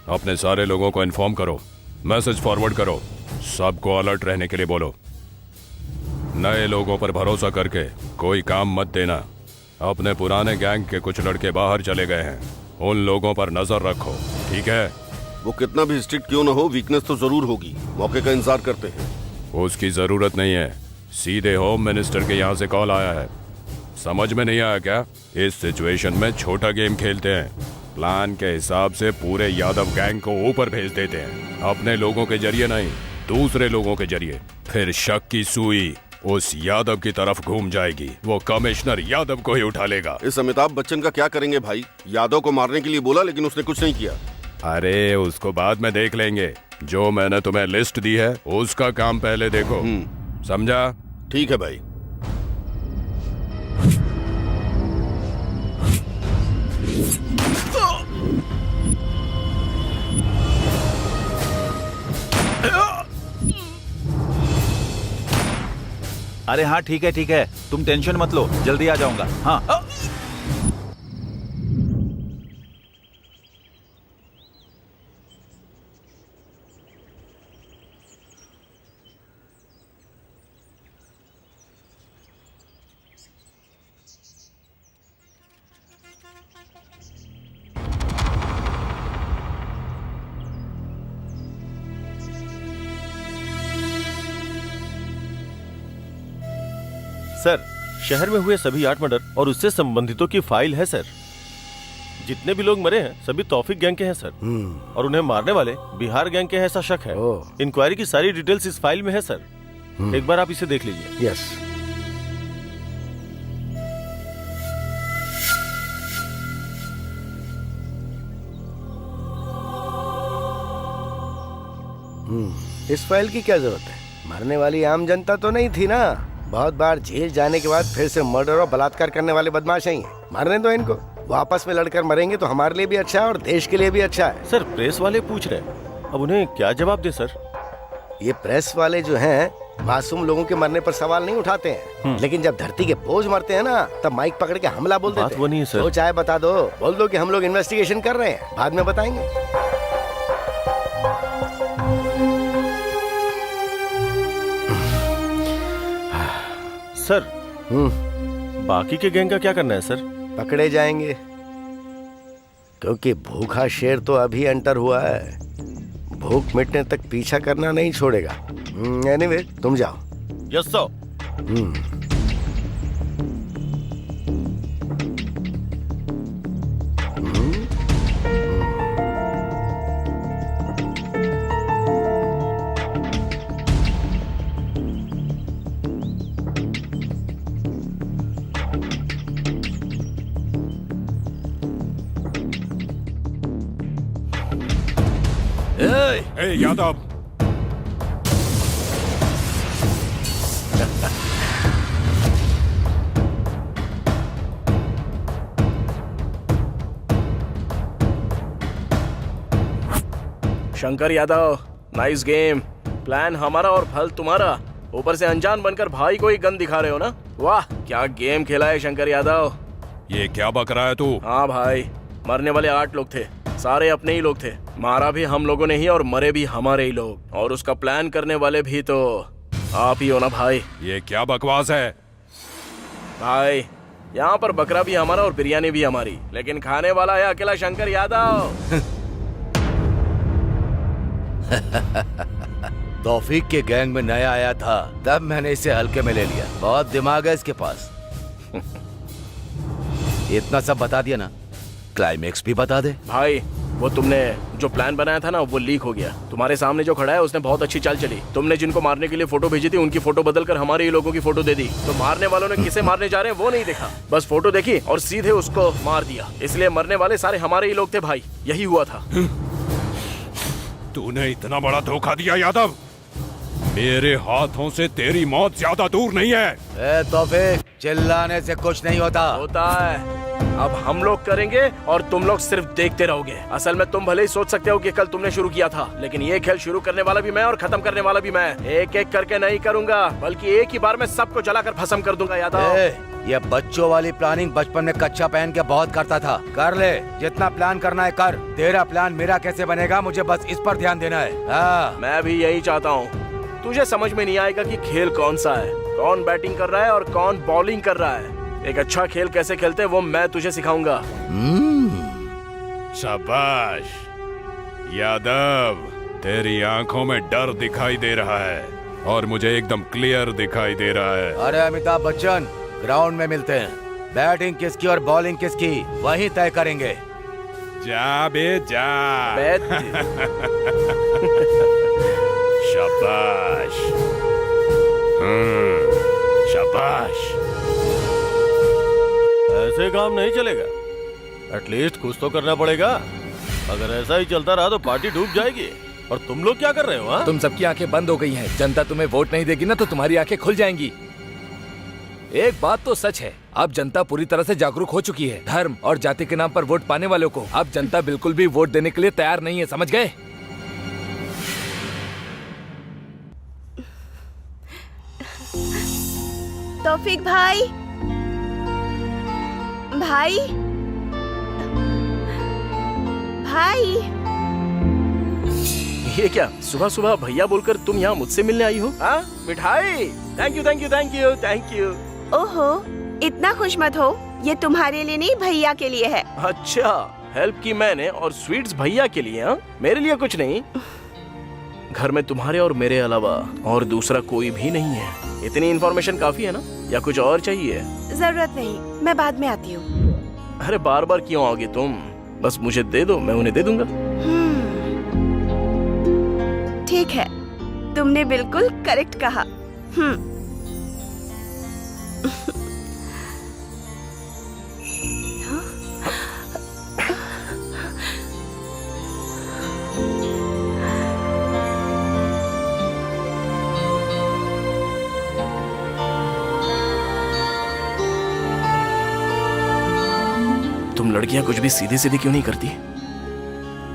अपने सारे लोगों को इन्फॉर्म करो, मैसेज फॉरवर्ड करो, सबको अलर्ट रहने के लिए बोलो। नए लोगों पर भरोसा करके कोई काम मत देना। अपने पुराने गैंग के कुछ लड़के बाहर चले गए हैं, उन लोगों पर नजर रखो, ठीक है? वो कितना भी स्ट्रिक्ट क्यों ना हो, वीकनेस तो जरूर होगी। मौके का इंतजार करते हैं। उसकी जरूरत नहीं है। सीधे होम मिनिस्टर के यहाँ से कॉल आया है। समझ में नहीं आया क्या? इस सिचुएशन में छोटा गेम खेलते हैं। प्लान के हिसाब से पूरे यादव गैंग को ऊपर भेज देते हैं, अपने लोगों के जरिए नहीं, दूसरे लोगों के जरिए। फिर शक की सुई उस यादव की तरफ घूम जाएगी, वो कमिश्नर यादव को ही उठा लेगा। इस अमिताभ बच्चन का क्या करेंगे भाई? यादव को मारने के लिए बोला लेकिन उसने कुछ नहीं किया। अरे उसको बाद में देख लेंगे। जो मैंने तुम्हें लिस्ट दी है उसका काम पहले देखो, समझा? ठीक है भाई। अरे हाँ ठीक है, तुम टेंशन मत लो, जल्दी आ जाऊंगा। हाँ सर, शहर में हुए सभी 8 मर्डर और उससे संबंधितों की फाइल है सर। जितने भी लोग मरे हैं सभी तौफीक गैंग के हैं सर, और उन्हें मारने वाले बिहार गैंग के हैं ऐसा शक है। इंक्वायरी की सारी डिटेल्स इस फाइल में है सर, एक बार आप इसे देख लीजिए। यस। इस फाइल की क्या जरूरत है? मरने वाली आम जनता तो नहीं थी ना। बहुत बार जेल जाने के बाद फिर से मर्डर और बलात्कार करने वाले बदमाश ही हैं। मरने दो इनको, वो आपस में लड़कर मरेंगे तो हमारे लिए भी अच्छा है और देश के लिए भी अच्छा है। सर प्रेस वाले पूछ रहे हैं, अब उन्हें क्या जवाब दे सर? ये प्रेस वाले जो हैं मासूम लोगों के मरने पर सवाल नहीं उठाते हैं, लेकिन जब धरती के बोझ मरते हैं ना तब माइक पकड़ के हमला बोल देते हैं। बात वो नहीं है सर। तो चाहे बता दो, बोल दो कि हम लोग इन्वेस्टिगेशन कर रहे हैं, बाद में बताएंगे। सर बाकी के गैंग का क्या करना है सर? पकड़े जाएंगे, क्योंकि भूखा शेर तो अभी एंटर हुआ है, भूख मिटने तक पीछा करना नहीं छोड़ेगा। एनीवे, तुम जाओ। Yes sir. A Yadav, Shankar Yadav, nice game. Plan हमारा और फल तुम्हारा, ऊपर से अनजान बनकर भाई को ही गन दिखा रहे हो ना। वाह क्या गेम खेला है शंकर यादव। ये क्या बक रहा है तू? हाँ भाई, मरने वाले 8 लोग थे, सारे अपने ही लोग थे। मारा भी हम लोगों ने ही और मरे भी हमारे ही लोग, और उसका प्लान करने वाले भी तो आप ही हो ना भाई। ये क्या बकवास है भाई? यहाँ पर बकरा भी हमारा और बिरयानी भी हमारी, लेकिन खाने वाला है अकेला शंकर यादव। तौफीक के गैंग में नया आया था, तब मैंने इसे हल्के में ले लिया। बहुत दिमाग है इसके पास। इतना सब बता दिया ना, क्लाइमेक्स भी बता दे। भाई वो तुमने जो प्लान बनाया था ना वो लीक हो गया। तुम्हारे सामने जो खड़ा है उसने बहुत अच्छी चाल चली। तुमने जिनको मारने के लिए फोटो भेजी थी उनकी फोटो बदलकर हमारे ही लोगों की फोटो दे दी। तो मारने वालों ने किसे मारने जा रहे हैं वो नहीं देखा, बस फोटो देखी और सीधे उसको मार दिया। इसलिए मरने वाले सारे हमारे ही लोग थे भाई, यही हुआ था। तूने इतना बड़ा धोखा दिया यादव। मेरे हाथों से तेरी मौत ज्यादा दूर नहीं है। ए तौफीक, चिल्लाने से कुछ नहीं होता। होता है। अब हम लोग करेंगे और तुम लोग सिर्फ देखते रहोगे। असल में तुम भले ही सोच सकते हो कि कल तुमने शुरू किया था, लेकिन ये खेल शुरू करने वाला भी मैं और खत्म करने वाला भी मैं। एक एक करके नहीं करूंगा, बल्कि एक ही बार में सबको जलाकर भस्म कर दूंगा यादव। ये बच्चों वाली प्लानिंग बचपन में कच्चा पहन के बहुत करता था। कर ले, जितना प्लान करना है कर। तेरा प्लान मेरा कैसे बनेगा, मुझे बस इस पर ध्यान देना है। हाँ। मैं भी यही चाहता हूँ। तुझे समझ में नहीं आएगा कि खेल कौन सा है, कौन बैटिंग कर रहा है और कौन बॉलिंग कर रहा है। एक अच्छा खेल कैसे खेलते हैं वो मैं तुझे सिखाऊंगा। शाबाश यादव, तेरी आंखों में डर दिखाई दे रहा है। और मुझे एकदम क्लियर दिखाई दे रहा है। अरे अमिताभ बच्चन, ग्राउंड में मिलते हैं। बैटिंग किसकी और बॉलिंग किसकी वही तय करेंगे। जा बे जा। शाबाश। शाबाश। ऐसे काम नहीं चलेगा, एटलीस्ट कुछ तो करना पड़ेगा। अगर ऐसा ही चलता रहा तो पार्टी डूब जाएगी। और तुम लोग क्या कर रहे हो? तुम सबकी आंखें बंद हो गई हैं। जनता तुम्हें वोट नहीं देगी ना तो तुम्हारी आंखें खुल जाएंगी। एक बात तो सच है, अब जनता पूरी तरह से जागरूक हो चुकी है। धर्म और जाति के नाम पर वोट पाने वालों को अब जनता बिल्कुल भी वोट देने के लिए तैयार नहीं है, समझ गए? तौफीक भाई, भाई, भाई। ये क्या सुबह सुबह भैया बोलकर तुम यहाँ मुझसे मिलने आई हो? हाँ, मिठाई। Thank you thank you thank you thank you. ओहो, इतना खुश मत हो, ये तुम्हारे लिए नहीं भैया के लिए है। अच्छा, हेल्प की मैंने और स्वीट्स भैया के लिए। हाँ, मेरे लिए कुछ नहीं। घर में तुम्हारे और मेरे अलावा और दूसरा कोई भी नहीं है। इतनी इन्फॉर्मेशन काफी है ना, या कुछ और चाहिए? जरूरत नहीं, मैं बाद में आती हूँ। अरे बार बार क्यों आओगे तुम? बस मुझे दे दो, मैं उन्हें दे दूंगा। ठीक है, तुमने बिल्कुल करेक्ट कहा। तुम लड़कियां कुछ भी सीधे सीधे क्यों नहीं करती?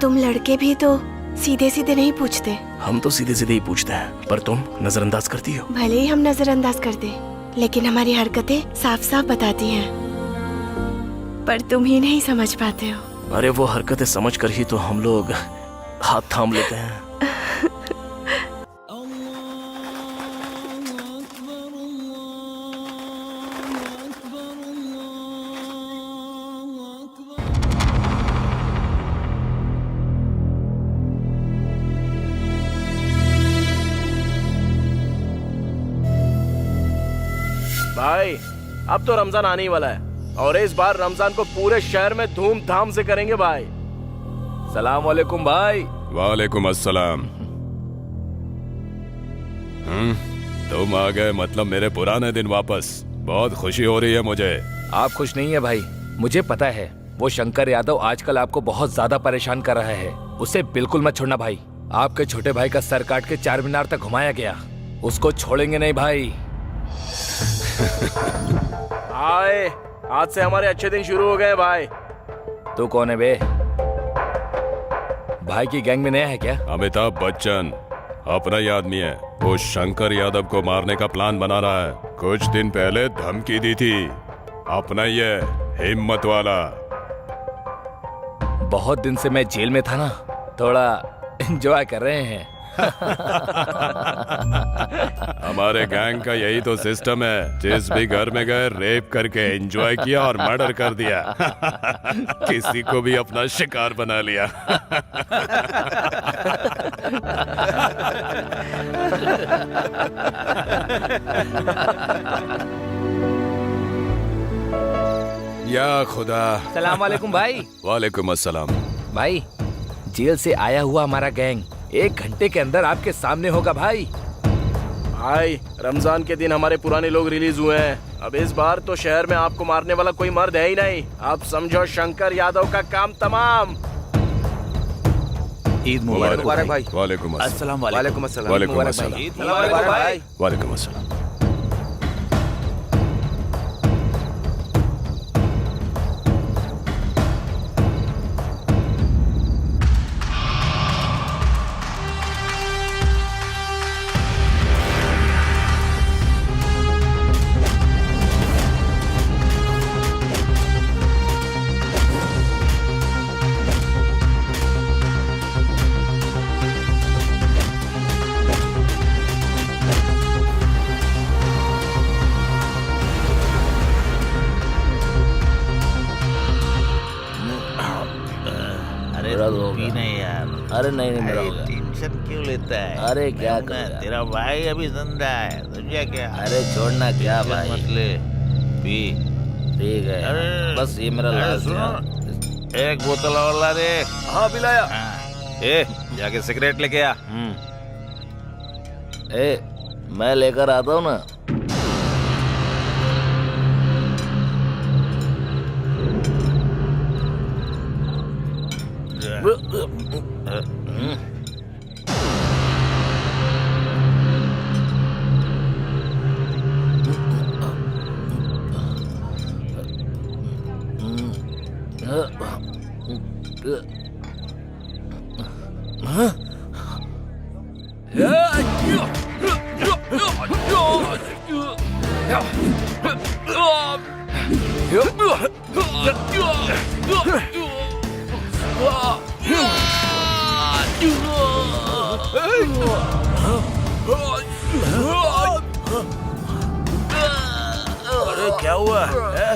तुम लड़के भी तो सीधे सीधे नहीं पूछते। हम तो सीधे सीधे ही पूछते हैं, पर तुम नजरअंदाज करती हो। भले ही हम नजरअंदाज कर दे, लेकिन हमारी हरकतें साफ साफ बताती हैं। पर तुम ही नहीं समझ पाते हो। अरे वो हरकतें समझ कर ही तो हम लोग हाथ थाम लेते हैं। भाई, अब तो रमजान आने ही वाला है और इस बार रमजान को पूरे शहर में धूमधाम से करेंगे भाई। सलाम वालेकुम भाई। वालेकुम अस्सलाम। तुम आ गए, मतलब मेरे पुराने दिन वापस। बहुत खुशी हो रही है मुझे। आप खुश नहीं है भाई, मुझे पता है। वो शंकर यादव आजकल आपको बहुत ज्यादा परेशान कर रहा है। उसे बिल्कुल मत छोड़ना भाई। आपके छोटे भाई का सर काट के चार मीनार तक घुमाया गया, उसको छोड़ेंगे नहीं भाई। आए, आज से हमारे अच्छे दिन शुरू हो गए भाई। तू कौन है बे? भाई की गैंग में नया है क्या? अमिताभ बच्चन अपना ही आदमी है। वो शंकर यादव को मारने का प्लान बना रहा है। कुछ दिन पहले धमकी दी थी। अपना ही है, हिम्मत वाला। बहुत दिन से मैं जेल में था ना, थोड़ा एंजॉय कर रहे हैं। हमारे गैंग का यही तो सिस्टम है। जिस भी घर में गए रेप करके एंजॉय किया और मर्डर कर दिया। किसी को भी अपना शिकार बना लिया। या खुदा। सलाम वालेकुम भाई। वालेकुम अस्सलाम। भाई, जेल से आया हुआ हमारा गैंग 1 घंटे के अंदर आपके सामने होगा भाई। भाई, रमजान के दिन हमारे पुराने लोग रिलीज हुए हैं। अब इस बार तो शहर में आपको मारने वाला कोई मर्द है ही नहीं। आप समझो शंकर यादव का काम तमाम। ईद मुबारक भाई। वालेकुम अस्सलाम। वालेकुम अस्सलाम। वालेकुम अस्सलाम। ईद मुबारक भाई। वालेकुम अस्सलाम। अरे नहीं यार, अरे नहीं मेरा हो गया। टेंशन क्यों लेता है? अरे क्या मैं हूं ना, कर रहा? तेरा भाई अभी जिंदा है, तुझे क्या? अरे छोड़ना क्या टेंशन भाई, मत ले, पी। ठीक है अरे, बस ये मेरा अरे लास्ट सुनो, है। एक बोतल और ला दे। हाँ पिलाया। ए, जाके सिगरेट लेके आ। ए मैं लेकर आता हूँ ना। अरे क्या हुआ है?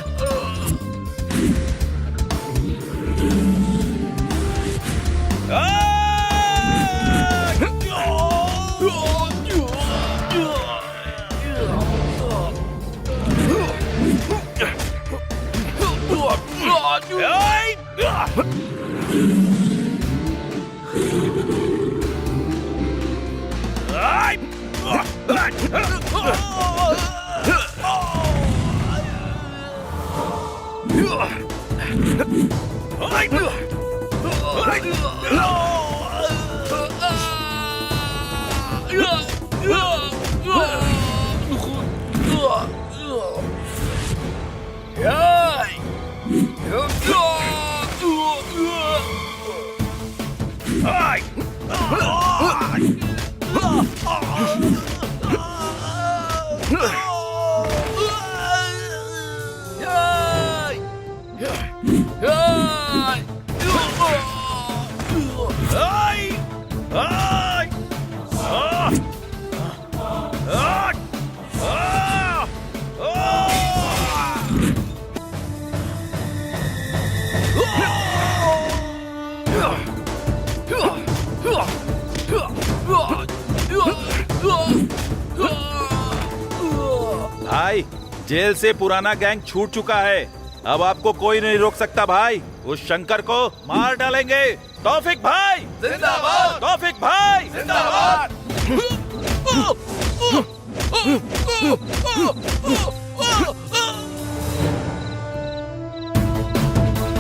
भाई, जेल से पुराना गैंग छूट चुका है। अब आपको कोई नहीं रोक सकता भाई। उस शंकर को मार डालेंगे। तौफिक भाई जिंदाबाद! तौफिक भाई जिंदाबाद!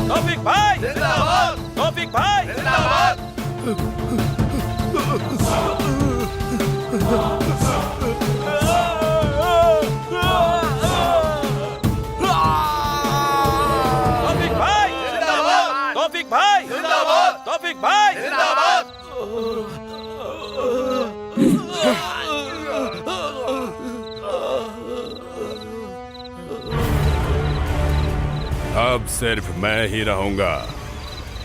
तौफिक भाई जिंदाबाद! तौफिक भाई जिंदाबाद! तौफिक भाई जिंदाबाद! तौफिक भाई जिंदाबाद! अब सिर्फ मैं ही रहूंगा।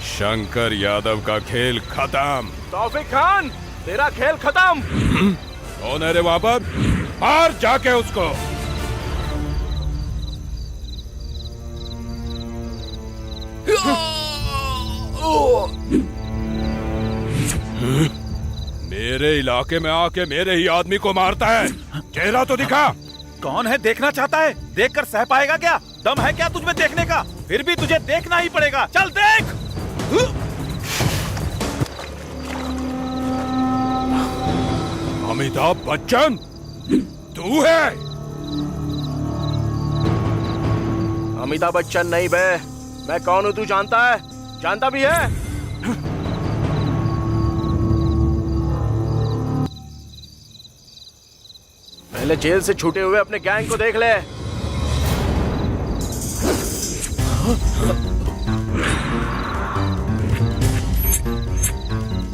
शंकर यादव का खेल खत्म। तौफिक खान, तेरा खेल खत्म। कौन है रे वहां पर? मार जाके उसको। मेरे इलाके में आके मेरे ही आदमी को मारता है। चेहरा तो दिखा। कौन है देखना चाहता है? देखकर सह पाएगा क्या? दम है क्या तुझमें देखने का? फिर भी तुझे देखना ही पड़ेगा। चल देख। अमिताभ बच्चन, तू है? अमिताभ बच्चन नहीं बे, मैं कौन हूँ तू जानता है? जानता भी है? पहले जेल से छूटे हुए अपने गैंग को देख ले।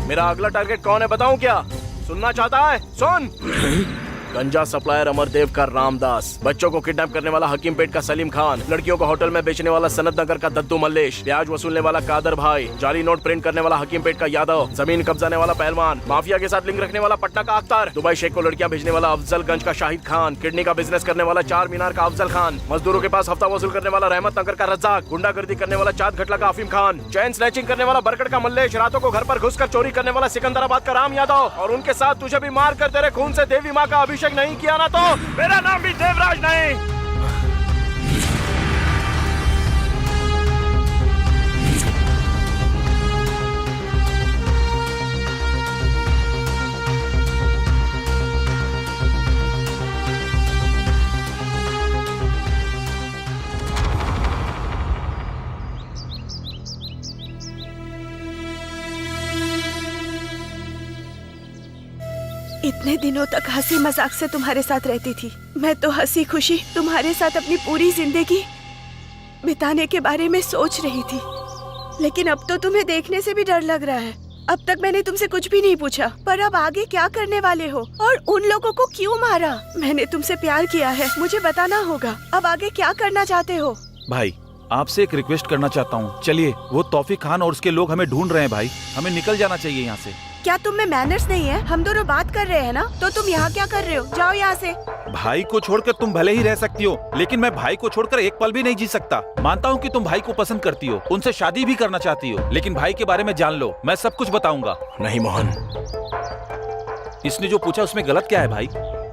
मेरा अगला टारगेट कौन है बताऊं क्या? सुनना चाहता है? सुन। गंजा सप्लायर अमरदेव का रामदास, बच्चों को किडनैप करने वाला हकीम पेट का सलीम खान, लड़कियों को होटल में बेचने वाला सनत नगर का दद्दू मल्लेश, ब्याज वसूलने वाला कादर भाई, जाली नोट प्रिंट करने वाला हकीम पेट का यादव, जमीन कब्जाने वाला पहलवान, माफिया के साथ लिंक रखने वाला पटना का अख्तर, दुबई शेख को लड़कियां भेजने वाला अफजलगंज का शाहिद खान, किडनी का बिजनेस करने वाला चार मीनार का अफजल खान, मजदूरों के पास हफ्ता वसूल करने वाला रहमत नगर का रज्जाक, गुंडागर्दी करने वाला चाँद घटला का अफीम खान, चैन स्नैचिंग करने वाला बरगढ़ का मल्लेश, रातों को घर पर घुसकर चोरी करने वाला सिकंदराबाद का राम यादव, और उनके साथ तुझे भी मार कर तेरे खून से देवी माँ का अभिषेक नहीं किया ना तो मेरा नाम भी देवराज नहीं। इतने दिनों तक हंसी मजाक से तुम्हारे साथ रहती थी। मैं तो हंसी खुशी तुम्हारे साथ अपनी पूरी जिंदगी बिताने के बारे में सोच रही थी, लेकिन अब तो तुम्हें देखने से भी डर लग रहा है। अब तक मैंने तुमसे कुछ भी नहीं पूछा, पर अब आगे क्या करने वाले हो और उन लोगों को क्यों मारा? मैंने तुमसे प्यार किया है, मुझे बताना होगा। अब आगे क्या करना चाहते हो? भाई आपसे एक रिक्वेस्ट करना चाहता हूँ, चलिए, वो तौफीक खान और उसके लोग हमें ढूंढ रहे हैं भाई, हमें निकल जाना चाहिए यहाँ से। क्या तुम में मैनर्स नहीं है? हम दोनों बात कर रहे हैं ना, तो तुम यहाँ क्या कर रहे हो? जाओ यहाँ से। भाई को छोड़कर तुम भले ही रह सकती हो, लेकिन मैं भाई को छोड़कर एक पल भी नहीं जी सकता। मानता हूँ कि तुम भाई को पसंद करती हो, उनसे शादी भी करना चाहती हो, लेकिन भाई के बारे में जान लो, मैं सब कुछ बताऊंगा। नहीं मोहन, इसने जो पूछा उसमें गलत क्या है भाई?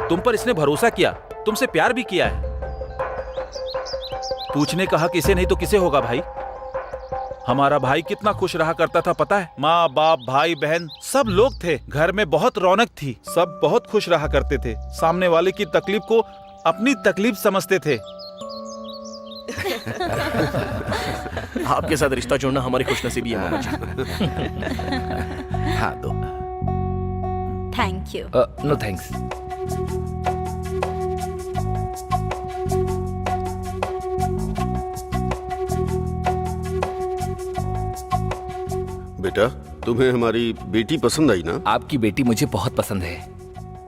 तुम पर इसने भरोसा किया, तुमसे प्यार भी किया है। पूछने का हक इसे नहीं तो किसे होगा भाई? हमारा भाई कितना खुश रहा करता था पता है? माँ बाप भाई बहन सब लोग थे, घर में बहुत रौनक थी, सब बहुत खुश रहा करते थे, सामने वाले की तकलीफ को अपनी तकलीफ समझते थे। आपके साथ रिश्ता जोड़ना हमारी खुशनसीबी है मामा जी। हाँ दो। Thank you. No thanks. बेटा, तुम्हें हमारी बेटी पसंद आई ना? आपकी बेटी मुझे बहुत पसंद है,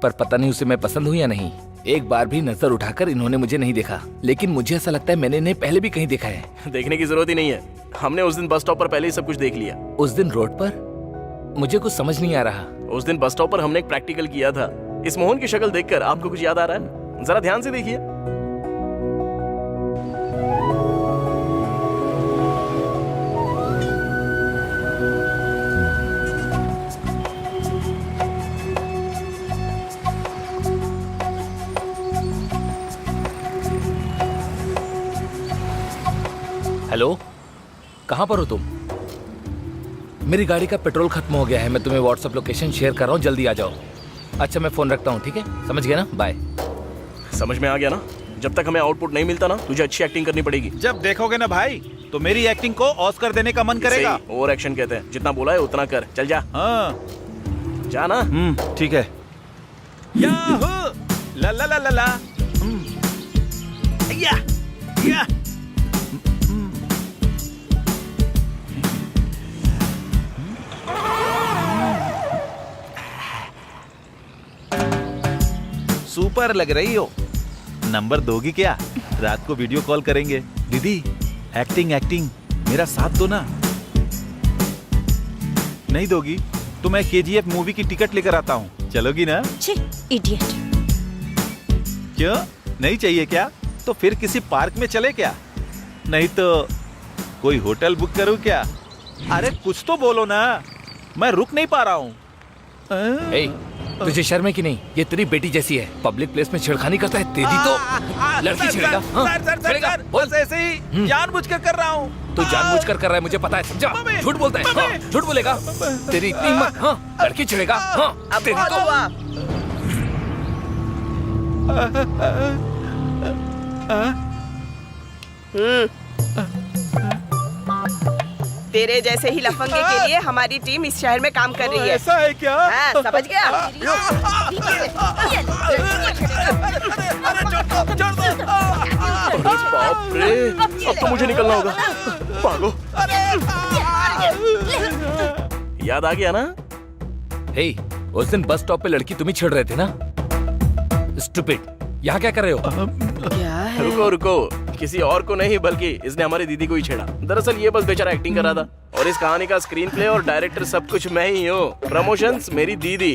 पर पता नहीं उसे मैं पसंद हूँ या नहीं। एक बार भी नजर उठाकर इन्होंने मुझे नहीं देखा, लेकिन मुझे ऐसा लगता है मैंने इन्हें पहले भी कहीं देखा है। देखने की जरूरत ही नहीं है, हमने उस दिन बस स्टॉप पर पहले ही सब कुछ देख लिया। उस दिन रोड पर? मुझे कुछ समझ नहीं आ रहा। उस दिन बस स्टॉप पर हमने एक प्रैक्टिकल किया था। इस मोहन की शक्ल देखकर आपको कुछ याद आ रहा है? जरा ध्यान से देखिए। हेलो, कहाँ पर हो तुम? मेरी गाड़ी का पेट्रोल खत्म हो गया है, मैं तुम्हें व्हाट्सएप लोकेशन शेयर कर रहा हूँ, जल्दी आ जाओ। अच्छा मैं फोन रखता हूँ, ठीक है? समझ गया ना? बाय। समझ में आ गया ना? जब तक हमें आउटपुट नहीं मिलता ना, तुझे अच्छी एक्टिंग करनी पड़ेगी। जब देखोगे ना भाई, तो मेरी एक्टिंग को ऑस्कर देने का मन करेगा। ओवर एक्शन कहते हैं, जितना बोला है उतना कर। चल जा। हाँ जा ना। ठीक है। याहू ला ला ला ला ला। या या। सुपर लग रही हो। नंबर दोगी क्या? रात को वीडियो कॉल करेंगे। दीदी एक्टिंग एक्टिंग मेरा साथ दो ना। नहीं दोगी तो मैं KGF मूवी की टिकट लेकर आता हूँ, चलोगी ना? इडियट। क्यों, नहीं चाहिए क्या? तो फिर किसी पार्क में चले क्या? नहीं तो कोई होटल बुक करूँ क्या? अरे कुछ तो बोलो ना, मैं रुक नहीं पा रहा हूँ। तुझे शर्म है कि नहीं? ये तेरी बेटी जैसी है, पब्लिक प्लेस में छेड़खानी करता है। तेरी तो लड़की छेड़ेगा। सर, बस ऐसे ही जानबूझकर कर रहा हूँ। तू जानबूझकर कर रहा है, मुझे पता है, समझा? झूठ बोलता है। हाँ, झूठ बोलेगा? तेरी इतनी हिम्मत? हाँ, लड़की छेड़ेगा? हाँ, तेरी तो तेरे जैसे ही लफंगे के लिए हमारी टीम इस शहर में काम कर रही है। ऐसा है क्या? हाँ, समझ गया? बाप रे, अब तो मुझे निकलना होगा। भागो। याद आ गया ना? हे, उस दिन बस स्टॉप पे लड़की तुम ही छेड़ रहे थे ना? स्टूपिड, यहाँ क्या कर रहे हो? क्या है? रुको रुको, किसी और को नहीं बल्कि इसने हमारी दीदी को ही छेड़ा। दरअसल ये बस बेचारा एक्टिंग कर रहा था और इस कहानी का स्क्रीन प्ले और डायरेक्टर सब कुछ मैं ही हूँ। प्रमोशंस मेरी दीदी।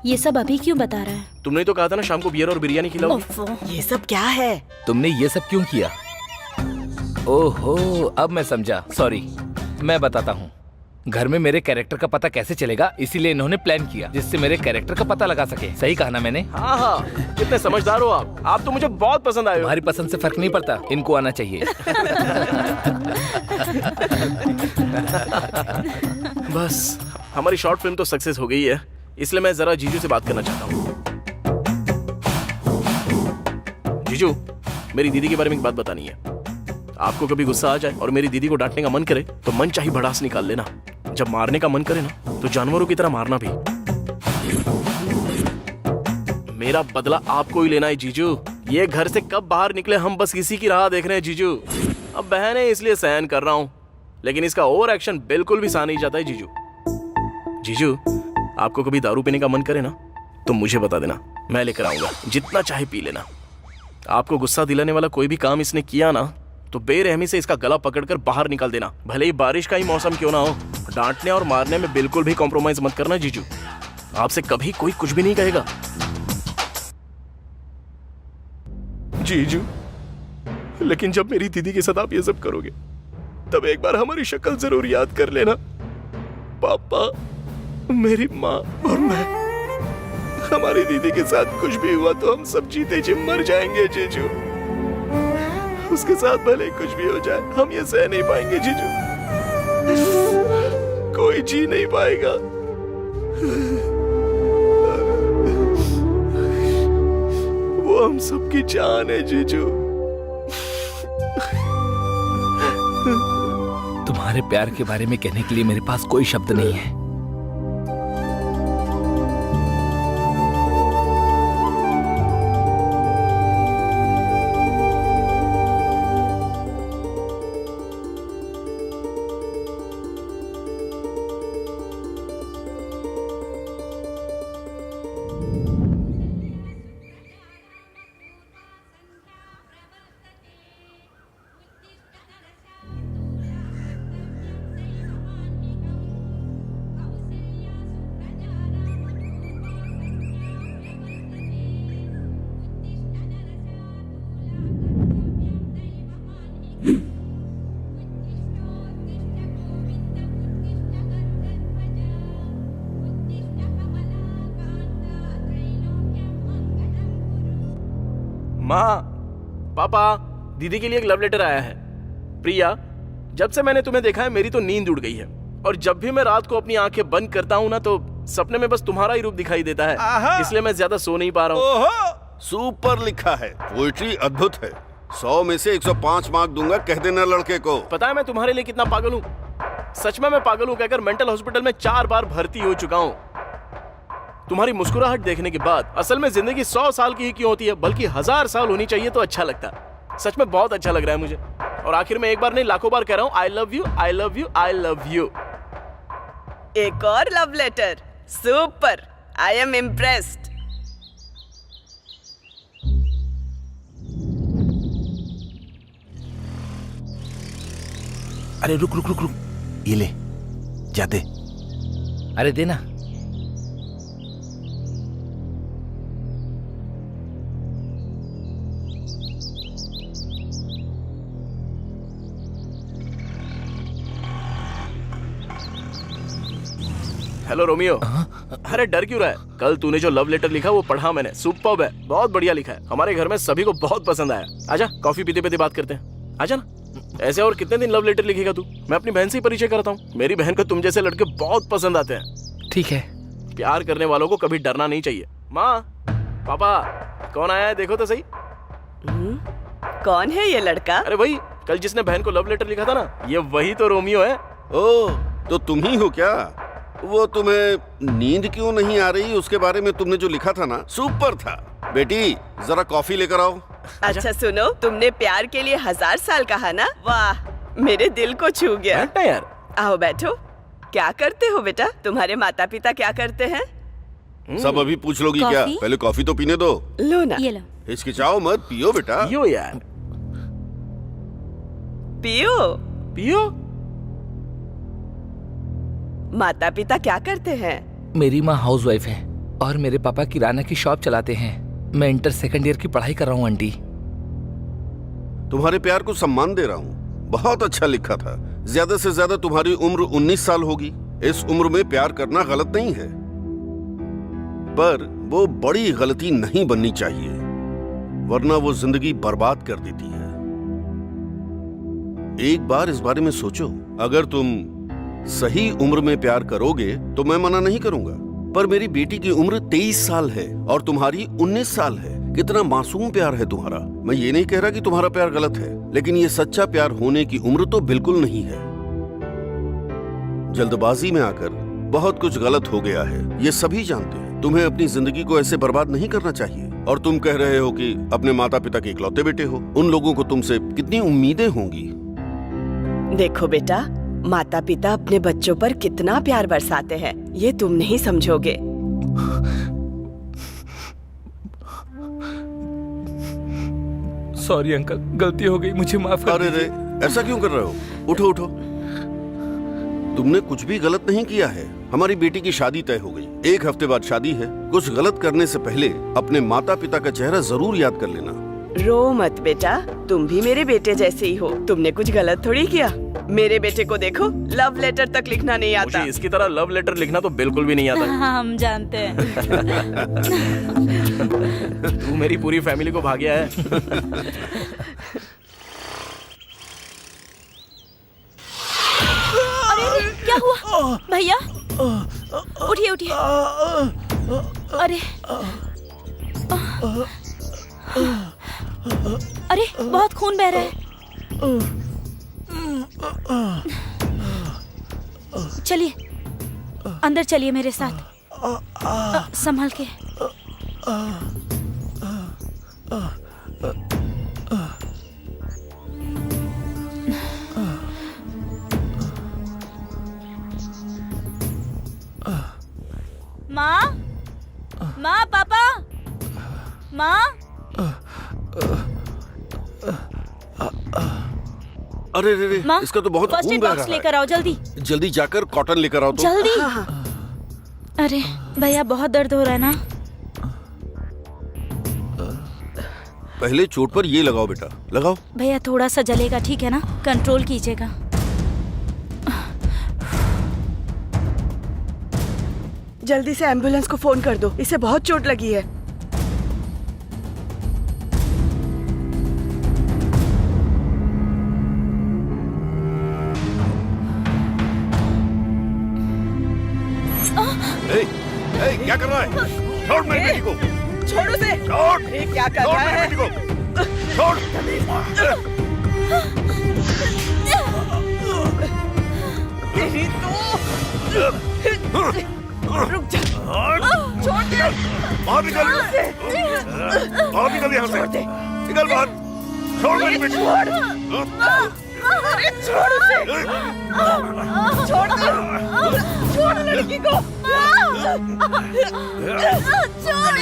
ये सब अभी क्यों बता रहा है? तुमने तो कहा था ना शाम को बियर और बिरयानी खिलाओगी। ये सब क्या है? तुमने ये सब क्यों किया? ओहो, अब मैं समझा। सॉरी, मैं बताता हूँ। घर में मेरे कैरेक्टर का पता कैसे चलेगा, इसीलिए इन्होंने प्लान किया जिससे मेरे कैरेक्टर का पता लगा सके। सही कहा ना मैंने? हाँ हाँ, कितने समझदार हो आप तो मुझे बहुत पसंद आए हो। तुम्हारी पसंद से फर्क नहीं पड़ता, इनको आना चाहिए। बस हमारी शॉर्ट फिल्म तो सक्सेस हो गई है, इसलिए मैं जरा जीजू से बात करना चाहता हूँ। जीजू, मेरी दीदी के बारे में एक बात बतानी है। आपको कभी गुस्सा आ जाए और मेरी दीदी को डांटने का मन करे तो मन चाही भड़ास निकाल लेना। जब मारने का मन करे ना तो जानवरों की तरह मारना भी। मेरा बदला आपको ही लेना है जीजू। ये घर से कब बाहर निकले हम बस इसी की राह देख रहे हैं जीजू। अब बहन है इसलिए सहन कर रहा हूँ, लेकिन इसका ओवर एक्शन बिल्कुल भी सहा नहीं जाता है जीजू। जीजू, आपको कभी दारू पीने का मन करे ना तो मुझे बता देना, मैं लेकर आऊंगा, जितना चाहे पी लेना। आपको गुस्सा दिलाने वाला कोई भी काम इसने किया ना तो बेरहमी से इसका गला पकड़कर बाहर निकाल देना, भले ही बारिश का ही मौसम क्यों ना हो। डांटने और मारने में बिल्कुल भी कॉम्प्रोमाइज मत करना जीजू। आपसे कभी कोई कुछ भी नहीं कहेगा। जीजू, लेकिन जब मेरी दीदी के साथ आप ये सब करोगे तब एक बार हमारी शक्ल जरूर याद कर लेना। पापा, मेरी माँ और मैं, हमारी दीदी के साथ कुछ भी हुआ तो हम सब जीते जी मर जाएंगे जीजू। उसके साथ भले कुछ भी हो जाए हम ये सह नहीं पाएंगे जीजू। कोई जी नहीं पाएगा। वो हम सबकी जान है जीजू। तुम्हारे प्यार के बारे में कहने के लिए मेरे पास कोई शब्द नहीं है। माँ, पापा, दीदी के लिए एक लव लेटर आया है। प्रिया, जब से मैंने तुम्हें देखा है मेरी तो नींद उड़ गई है और जब भी मैं रात को अपनी आंखें बंद करता हूँ ना तो सपने में बस तुम्हारा ही रूप दिखाई देता है, इसलिए मैं ज्यादा सो नहीं पा रहा हूँ। सुपर लिखा है, पोइट्री अद्भुत है। 100 में से 105 मार्क दूंगा, कह देना लड़के को। पता है मैं तुम्हारे लिए कितना पागल हूँ? सच में मैं पागल हूँ कहकर मेंटल हॉस्पिटल में 4 बार भर्ती हो चुका हूँ। तुम्हारी मुस्कुराहट देखने के बाद असल में जिंदगी 100 साल की ही क्यों होती है, बल्कि 1000 साल होनी चाहिए तो अच्छा लगता। सच में बहुत अच्छा लग रहा है मुझे। और आखिर में एक बार नहीं लाखों बार कह रहा हूँ, I love you, I love you, I love you. एक और love letter. Super, I am impressed. अरे रुक रुक रुक रुक, ये ले, जाते। अरे देना। Hello Romeo. अरे डर क्यों रहा है? कल तूने जो लव लेटर लिखा वो पढ़ा मैंने, सुपर्ब है, बहुत बढ़िया लिखा है। हमारे घर में सभी को बहुत पसंद आया। आजा कॉफी पीते पीते बात करते हैं, आजा ना। ऐसे और कितने दिन लव लेटर लिखेगा तू? मैं अपनी बहन से ही परिचय कराता हूँ। मेरी बहन को तुम जैसे लड़के बहुत पसंद आते हैं। ठीक है। प्यार करने वालों को कभी डरना नहीं चाहिए। माँ, पापा, कौन आया है देखो तो सही। कौन है ये लड़का? अरे वही कल जिसने बहन को लव लेटर लिखा था ना, ये वही तो रोमियो है। ओह, तो तुम ही हो क्या? वो तुम्हें नींद क्यों नहीं आ रही उसके बारे में तुमने जो लिखा था ना, सुपर था। बेटी जरा कॉफी लेकर आओ। अच्छा सुनो, तुमने प्यार के लिए 1000 साल कहा ना? वाह, मेरे दिल को छू गया यार। आओ बैठो। क्या करते हो बेटा? तुम्हारे माता पिता क्या करते हैं? सब अभी पूछ लोगी क्या? कॉफी? पहले कॉफी तो पीने दो। लो ना, ये लो। हिचकिचाओ मत, पियो बेटा। पियो यार, पियो। पियो। माता पिता क्या करते हैं? मेरी माँ हाउसवाइफ है और मेरे पापा किराना की शॉप चलाते हैं। मैं इंटर सेकंड ईयर की पढ़ाई कर रहा हूँ आंटी। तुम्हारे प्यार को सम्मान दे रहा हूँ। बहुत अच्छा लिखा था। ज्यादा से ज्यादा तुम्हारी उम्र 19 साल होगी। इस उम्र में प्यार करना गलत नहीं है, पर वो बड़ी गलती नहीं बननी चाहिए, वरना वो जिंदगी बर्बाद कर देती है। एक बार इस बारे में सोचो। अगर तुम सही उम्र में प्यार करोगे तो मैं मना नहीं करूंगा, पर मेरी बेटी की उम्र 23 साल है और तुम्हारी 19 साल है। कितना मासूम प्यार है तुम्हारा। मैं ये नहीं कह रहा कि तुम्हारा प्यार गलत है, लेकिन ये सच्चा प्यार होने की उम्र तो बिल्कुल नहीं है। जल्दबाजी में आकर बहुत कुछ गलत हो गया है, ये सभी जानते हैं। तुम्हें अपनी जिंदगी को ऐसे बर्बाद नहीं करना चाहिए। और तुम कह रहे हो कि अपने माता पिता के इकलौते बेटे हो। उन लोगों को तुमसे कितनी उम्मीदें होंगी। देखो बेटा, माता पिता अपने बच्चों पर कितना प्यार बरसाते हैं, ये तुम नहीं समझोगे। सॉरी अंकल, गलती हो गई, मुझे माफ कर अरे रे, ऐसा क्यों कर रहे हो? उठो उठो। तुमने कुछ भी गलत नहीं किया है। हमारी बेटी की शादी तय हो गई। 1 हफ्ते बाद शादी है। कुछ गलत करने से पहले अपने माता पिता का चेहरा जरूर याद कर लेना। रो मत बेटा, तुम भी मेरे बेटे जैसे ही हो। तुमने कुछ गलत थोड़ी किया। मेरे बेटे को देखो, लव लेटर तक लिखना नहीं आता। मुझे इसकी तरह लव लेटर लिखना तो बिल्कुल भी नहीं आता। हाँ, हम जानते हैं। तू मेरी पूरी फैमिली को भाग्या है। अरे क्या हुआ भैया? उठिए उठिए। अरे अरे बहुत खून बह रहा है। चलिए अंदर चलिए मेरे साथ। संभल के। माँ, माँ, पापा, माँ। अरे रे रे, माँ, इसका तो बहुत फर्स्ट खून एड बह बॉक्स रहा लेकर आओ जल्दी। है। जल्दी जाकर कॉटन लेकर आओ तो। जल्दी। अरे भैया बहुत दर्द हो रहा है ना? पहले चोट पर ये लगाओ बेटा, लगाओ। भैया थोड़ा सा जलेगा, ठीक है ना? कंट्रोल कीजिएगा। जल्दी से एम्बुलेंस को फोन कर दो, इसे बहुत चोट लगी है। क्या कर रहा है? छोड़ मेरी बेटी को। छोड़ो से। छोड़। ये क्या कर छोड़ रहा मेरी है? बेटी को। छोड़। तेरी तो। रुक जा। छोड़ दे। बाहर निकल। बाहर निकल यहाँ से। निकल बाहर। छोड़ मेरी बेटी को। अरे छोड़ उसे। छोड़ दे। छोड़ लड़की को। छोड़ो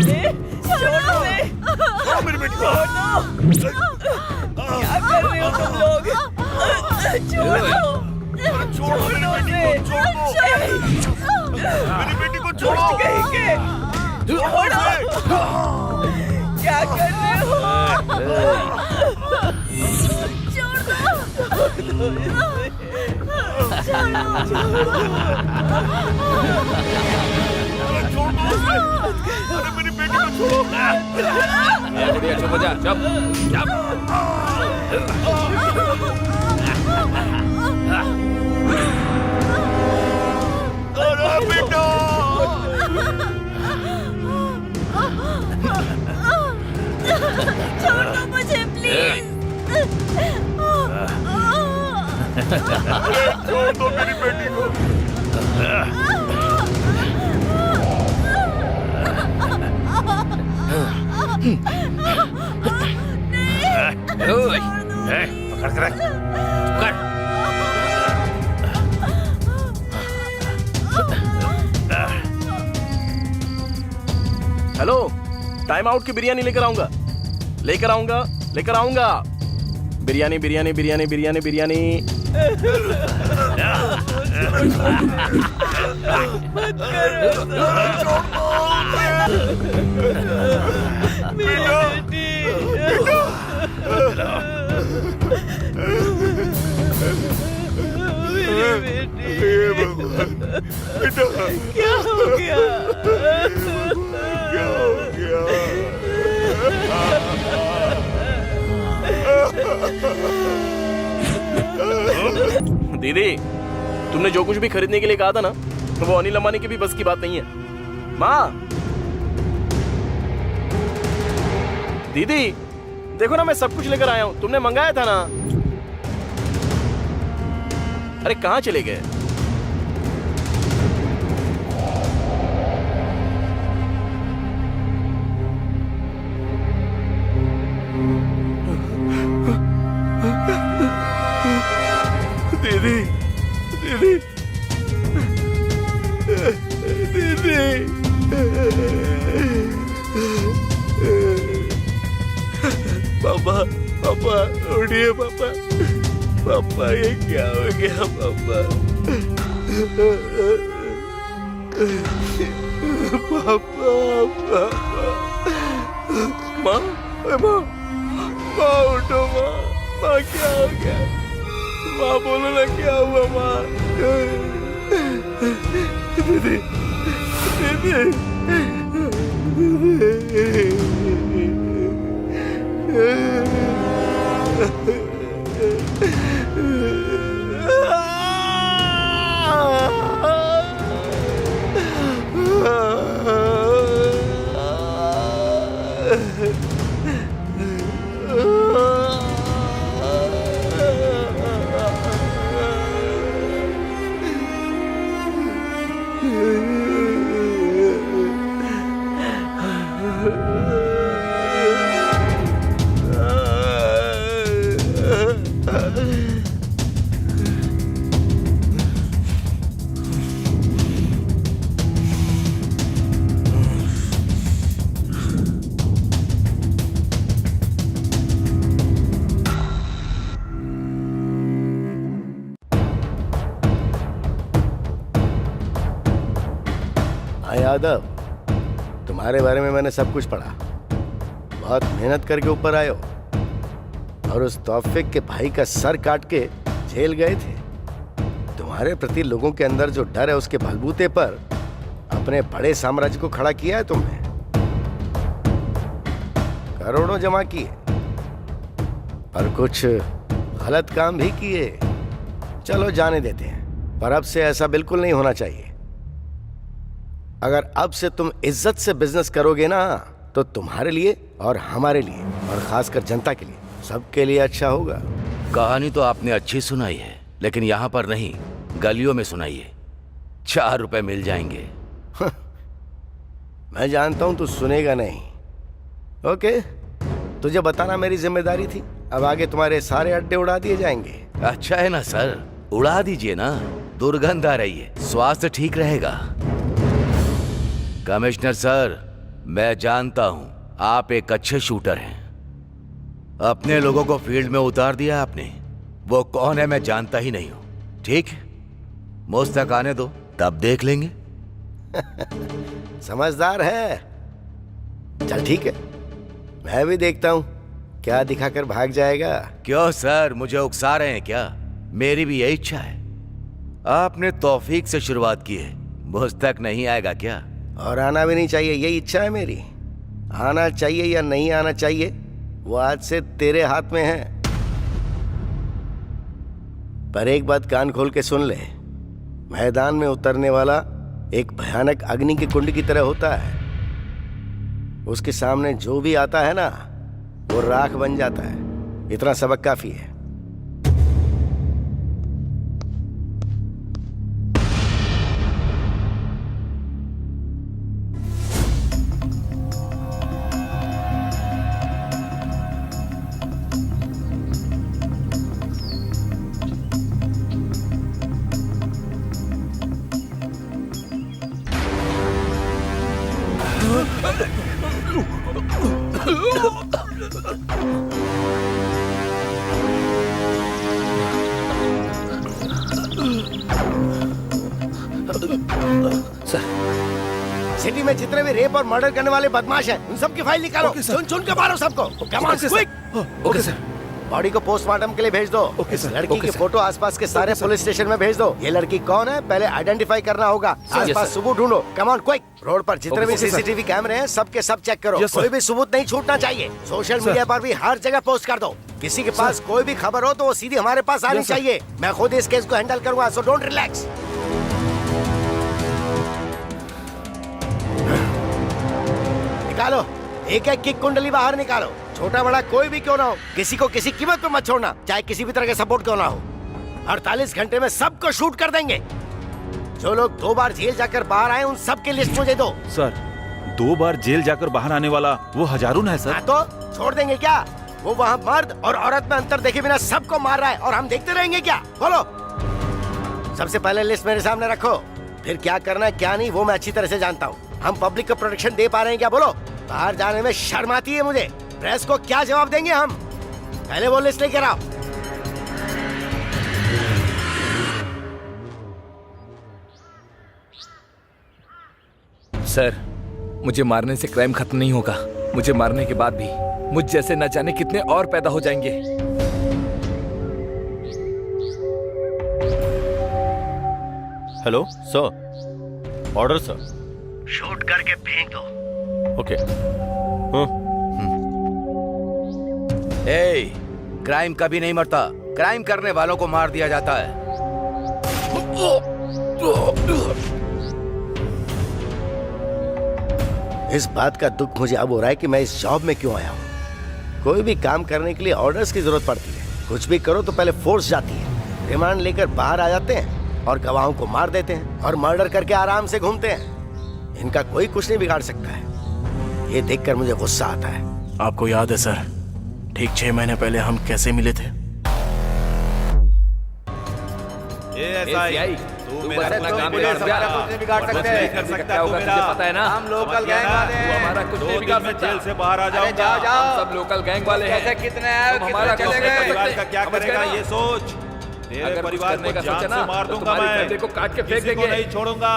उसे। छोड़ मेरी बेटी को। क्या कर रहे हो तुम लोग? छोड़ो। छोड़ो मेरी बेटी को। छोड़ो। मेरी बेटी को छोड़ो। क्या कर रहे हो? अरे मेरी बेटी को छोड़ो। बढ़िया, चुप हो जा, चुप, चुप। अरे बेटा। छोड़ दो मुझे प्लीज। छोड़ दो मेरी बेटी को। पकड़ कर रख। पकड़। हेलो, टाइम आउट की बिरयानी लेकर आऊंगा, लेकर आऊंगा, लेकर आऊंगा। बिरयानी बिरयानी बिरयानी बिरयानी बिरयानी। क्या हो गया? क्या हो गया? दीदी, तुमने जो कुछ भी खरीदने के लिए कहा था ना, तो वो अनिल अंबानी की भी बस की बात नहीं है। माँ, दीदी, देखो ना मैं सब कुछ लेकर आया हूँ, तुमने मंगाया था ना। अरे कहाँ चले गए? दीदी, दीदी, दीदी, पापा, पापा, उठिए पापा, पापा ये क्या हो गया पापा? पापा, पापा, माँ, माँ, माँ उठो माँ, माँ क्या हो गया? माँ बोलो ना क्या हुआ माँ? दीदी, यादव, तुम्हारे बारे में मैंने सब कुछ पढ़ा। बहुत मेहनत करके ऊपर आए हो और उस तौफीक के भाई का सर काट के जेल गए थे। तुम्हारे प्रति लोगों के अंदर जो डर है उसके बलबूते पर अपने बड़े साम्राज्य को खड़ा किया है तुमने। करोड़ों जमा किए पर कुछ गलत काम भी किए। चलो जाने देते हैं, पर अब से ऐसा बिल्कुल नहीं होना चाहिए। अगर अब से तुम इज्जत से बिजनेस करोगे ना, तो तुम्हारे लिए और हमारे लिए और खासकर जनता के लिए, सबके लिए अच्छा होगा। कहानी तो आपने अच्छी सुनाई है, लेकिन यहाँ पर नहीं, गलियों में सुनाइए। 4 रुपए मिल जाएंगे। मैं जानता हूं तू सुनेगा नहीं। ओके, तुझे बताना मेरी जिम्मेदारी थी। अब आगे तुम्हारे सारे अड्डे उड़ा दिए जाएंगे। अच्छा है ना सर, उड़ा दीजिए ना, दुर्गंध आ रही है, स्वास्थ्य ठीक रहेगा। कमिश्नर सर, मैं जानता हूं आप एक अच्छे शूटर हैं। अपने लोगों को फील्ड में उतार दिया आपने। वो कौन है मैं जानता ही नहीं हूं। ठीक, मुझ तक आने दो, तब देख लेंगे। समझदार है। चल ठीक है, मैं भी देखता हूं क्या दिखाकर भाग जाएगा। क्यों सर, मुझे उकसा रहे हैं क्या? मेरी भी यही इच्छा है। आपने तौफीक से शुरुआत की है, मुझ तक नहीं आएगा क्या? और आना भी नहीं चाहिए, यही इच्छा है मेरी। आना चाहिए या नहीं आना चाहिए, वो आज से तेरे हाथ में है। पर एक बात कान खोल के सुन ले, मैदान में उतरने वाला एक भयानक अग्नि के कुंड की तरह होता है। उसके सामने जो भी आता है ना, वो राख बन जाता है। इतना सबक काफी है। सिटी में जितने भी रेप और मर्डर करने वाले बदमाश हैं, उन सबकी फाइल निकालो। चुन चुन के मारो सबको। Come on quick. Okay sir. Body को पोस्टमार्टम के लिए भेज दो। इस लड़की की फोटो आसपास के सारे पुलिस स्टेशन में भेज दो। ये लड़की कौन है पहले आइडेंटिफाई करना होगा। आसपास सबूत ढूंढो। Come on quick. रोड पर जितने भी सीसीटीवी कैमरे हैं सबके सब चेक करो। कोई भी सबूत नहीं छूटना चाहिए। सोशल मीडिया पर भी हर जगह पोस्ट कर दो। किसी के पास कोई भी खबर हो तो वो सीधी हमारे पास आनी चाहिए। मैं खुद इस केस को हैंडल करूंगा, सो डोंट रिलैक्स। निकालो एक एक की कुंडली बाहर निकालो। छोटा बड़ा कोई भी क्यों ना हो, किसी को किसी कीमत पे मत छोड़ना, चाहे किसी भी तरह का सपोर्ट क्यों ना हो। 48 घंटे में सबको शूट कर देंगे। जो लोग 2 बार जेल जाकर बाहर आए उन सब की लिस्ट मुझे दो। सर 2 बार जेल जाकर बाहर आने वाला वो हजारून है सर। तो छोड़ देंगे क्या? वो वहाँ मर्द और औरत में अंतर देखे बिना सबको मार रहा है और हम देखते रहेंगे क्या? बोलो। सबसे पहले लिस्ट मेरे सामने रखो, फिर क्या करना है क्या नहीं वो मैं अच्छी तरह से जानता हूँ। हम पब्लिक को प्रोटेक्शन दे पा रहे हैं क्या? बोलो। बाहर जाने में शर्म आती है मुझे। प्रेस को क्या जवाब देंगे हम? पहले वो लिस्ट लेकर आओ। सर, मुझे मारने से क्राइम खत्म नहीं होगा। मुझे मारने के बाद भी मुझ जैसे न जाने कितने और पैदा हो जाएंगे। Hello sir, order sir. Shoot करके फेंक दो। ओके। ए, क्राइम कभी नहीं मरता, क्राइम करने वालों को मार दिया जाता है। इस बात का दुख मुझे अब हो रहा है कि मैं इस जॉब में क्यों आया हूँ। कोई भी काम करने के लिए ऑर्डर्स की जरूरत पड़ती है। कुछ भी करो तो पहले फोर्स जाती है, रिमांड लेकर बाहर आ जाते हैं और गवाहों को मार देते हैं और मर्डर करके आराम से घूमते हैं। इनका कोई कुछ नहीं बिगाड़ सकता है। ये देखकर मुझे गुस्सा आता है। आपको याद है सर, ठीक 6 महीने पहले हम कैसे मिले थे? तू मेरा अपना काम बिगाड़ सकता है, तुझे पता है ना। हम लोकल गैंग वाले हैं। हमारा कुछ नहीं बिगाड़ सकता। जेल से बाहर आ जाऊंगा। हम सब लोकल गैंग वाले हैं। कैसे कितने आए, हमारा कितने चले गए? परिवार का क्या करेगा ये सोच। तेरे परिवार को जान से मार दूंगा मैं। फैमिली को काट के फेंक किसी को देंगे। नहीं छोड़ूंगा।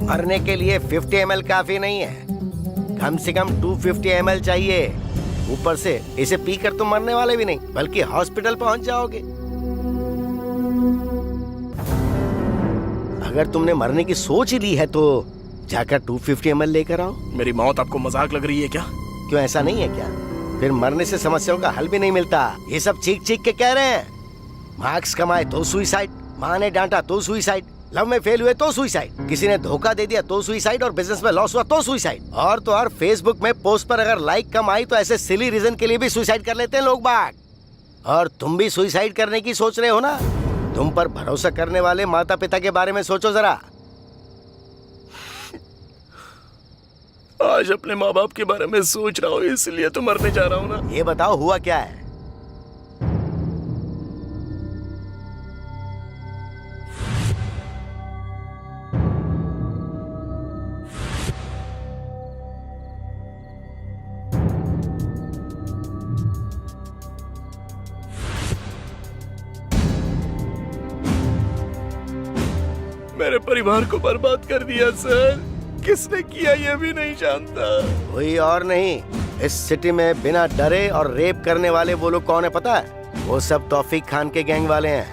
मरने के लिए 50 ml काफी नहीं है, कम से कम 250 ml चाहिए। ऊपर से इसे पीकर तुम मरने वाले भी नहीं बल्कि हॉस्पिटल पहुंच जाओगे। अगर तुमने मरने की सोच ही ली है तो जाकर 250 ml लेकर आओ। मेरी मौत आपको मजाक लग रही है क्या? क्यों, ऐसा नहीं है क्या? फिर मरने से समस्याओं का हल भी नहीं मिलता। ये सब चीख चीख के कह रहे हैं। मार्क्स कमाए तो सुइसाइड, माँ ने डांटा तो सुइसाइड, लव में फेल हुए तो सुइसाइड, किसी ने धोखा दे दिया तो सुइसाइड और बिजनेस में लॉस हुआ तो सुइसाइड। और तो और फेसबुक में पोस्ट पर अगर लाइक कम आई तो ऐसे सिली रीजन के लिए भी सुइसाइड कर लेते हैं लोग बाग। और तुम भी सुइसाइड करने की सोच रहे हो ना? तुम पर भरोसा करने वाले माता पिता के बारे में सोचो जरा। आज अपने माँ बाप के बारे में सोच रहा हूँ, इसलिए तो मरने जा रहा हूँ ना। ये बताओ हुआ क्या है? मेरे परिवार को बर्बाद कर दिया सर। किसने किया ये भी नहीं जानता। कोई और नहीं, इस सिटी में बिना डरे और रेप करने वाले वो लोग कौन है पता है? वो सब तौफीक खान के गैंग वाले हैं।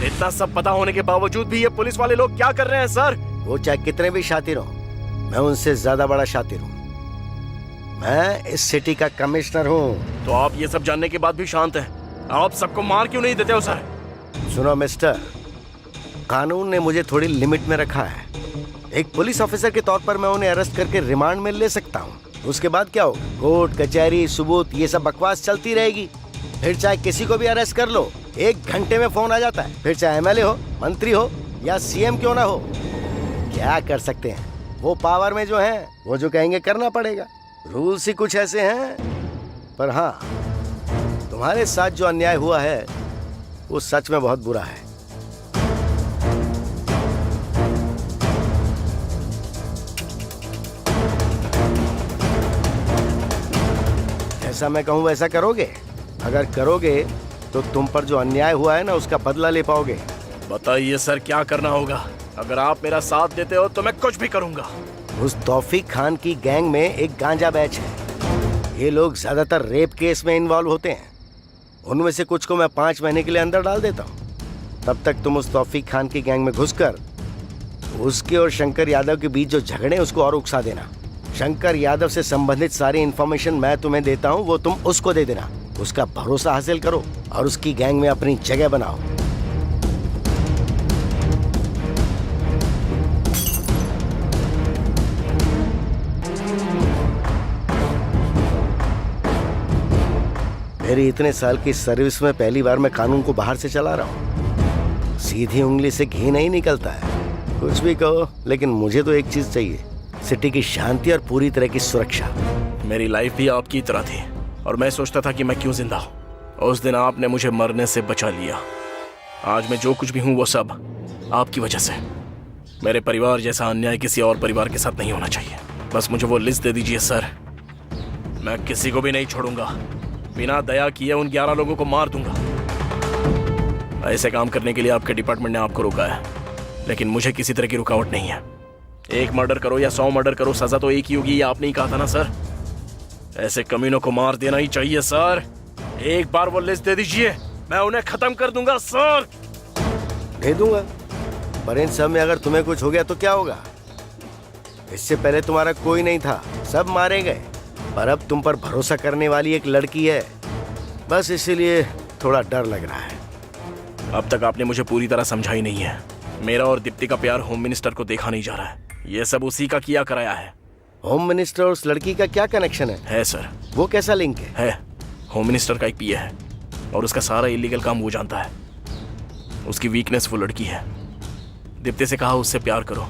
इतना सब पता होने के बावजूद भी ये पुलिस वाले लोग क्या कर रहे हैं सर? वो चाहे कितने भी शातिर हो, मैं उनसे ज्यादा बड़ा शातिर हूँ। मैं इस सिटी का कमिश्नर हूँ। तो आप ये सब जानने के बाद भी शांत हैं? आप सबको मार क्यों नहीं देते हो सर? सुनो मिस्टर, कानून ने मुझे थोड़ी लिमिट में रखा है। एक पुलिस ऑफिसर के तौर पर मैं उन्हें अरेस्ट करके रिमांड में ले सकता हूँ। उसके बाद क्या होगा? कोर्ट कचहरी सबूत ये सब बकवास चलती रहेगी। फिर चाहे किसी को भी अरेस्ट कर लो, 1 घंटे में फोन आ जाता है। फिर चाहे एमएलए हो, मंत्री हो या सीएम क्यों ना हो, क्या कर सकते हैं? वो पावर में जो है वो जो कहेंगे करना पड़ेगा। रूल्स ही कुछ ऐसे हैं। पर हाँ, तुम्हारे साथ जो अन्याय हुआ है वो सच में बहुत बुरा है। जैसा मैं कहूँ वैसा करोगे? अगर करोगे तो तुम पर जो अन्याय हुआ है ना, उसका बदला ले पाओगे। बताइए सर, क्या करना होगा? अगर आप मेरा साथ देते हो तो मैं कुछ भी करूंगा। उस तौफीक खान की गैंग में एक गांजा बैच है। ये लोग ज्यादातर रेप केस में इन्वॉल्व होते हैं। उनमें से कुछ को मैं 5 महीने के लिए अंदर डाल देता हूँ। तब तक तुम उस तौफीक खान की गैंग में घुसकर उसके और शंकर यादव के बीच जो झगड़े उसको और उकसा देना। शंकर यादव से संबंधित सारी इन्फॉर्मेशन मैं तुम्हें देता हूँ, वो तुम उसको दे देना। उसका भरोसा हासिल करो और उसकी गैंग में अपनी जगह बनाओ। मेरी इतने साल की सर्विस में पहली बार मैं कानून को बाहर से चला रहा हूँ। सीधी उंगली से घी नहीं निकलता है। कुछ भी कहो, लेकिन मुझे तो एक चीज चाहिए, सिटी की शांति और पूरी तरह की सुरक्षा। मेरी लाइफ भी आपकी तरह थी और मैं सोचता था कि मैं क्यों जिंदा हूँ। उस दिन आपने मुझे मरने से बचा लिया। आज मैं जो कुछ भी हूँ वो सब आपकी वजह से। मेरे परिवार जैसा अन्याय किसी और परिवार के साथ नहीं होना चाहिए। बस मुझे वो लिस्ट दे दीजिए सर, मैं किसी को भी नहीं छोड़ूंगा। बिना दया किए उन 11 लोगों को मार दूंगा। ऐसे काम करने के लिए आपके डिपार्टमेंट ने आपको रोका है, लेकिन मुझे किसी तरह की रुकावट नहीं है। 1 मर्डर करो या 100 मर्डर करो, सजा तो एक ही होगी। ये आपने ही कहा था ना सर? ऐसे कमीनों को मार देना ही चाहिए सर। एक बार वो लिस्ट दे दीजिए, मैं उन्हें खत्म कर दूंगा सर। दे दूंगा, पर इन सब में अगर तुम्हें कुछ हो गया तो क्या होगा? इससे पहले तुम्हारा कोई नहीं था, सब मारे गए। पर अब तुम पर भरोसा करने वाली एक लड़की है, बस इसीलिए थोड़ा डर लग रहा है। अब तक आपने मुझे पूरी तरह समझा ही नहीं है। मेरा और दीप्ति का प्यार होम मिनिस्टर को देखा नहीं जा रहा है। ये सब उसी का किया कराया है। होम मिनिस्टर और उस लड़की का क्या कनेक्शन है सर। वो कैसा लिंक है? होम मिनिस्टर का एक पीए है और उसका सारा इलीगल काम वो जानता है। उसकी वीकनेस वो लड़की है। दीप्ति से कहा उससे प्यार करो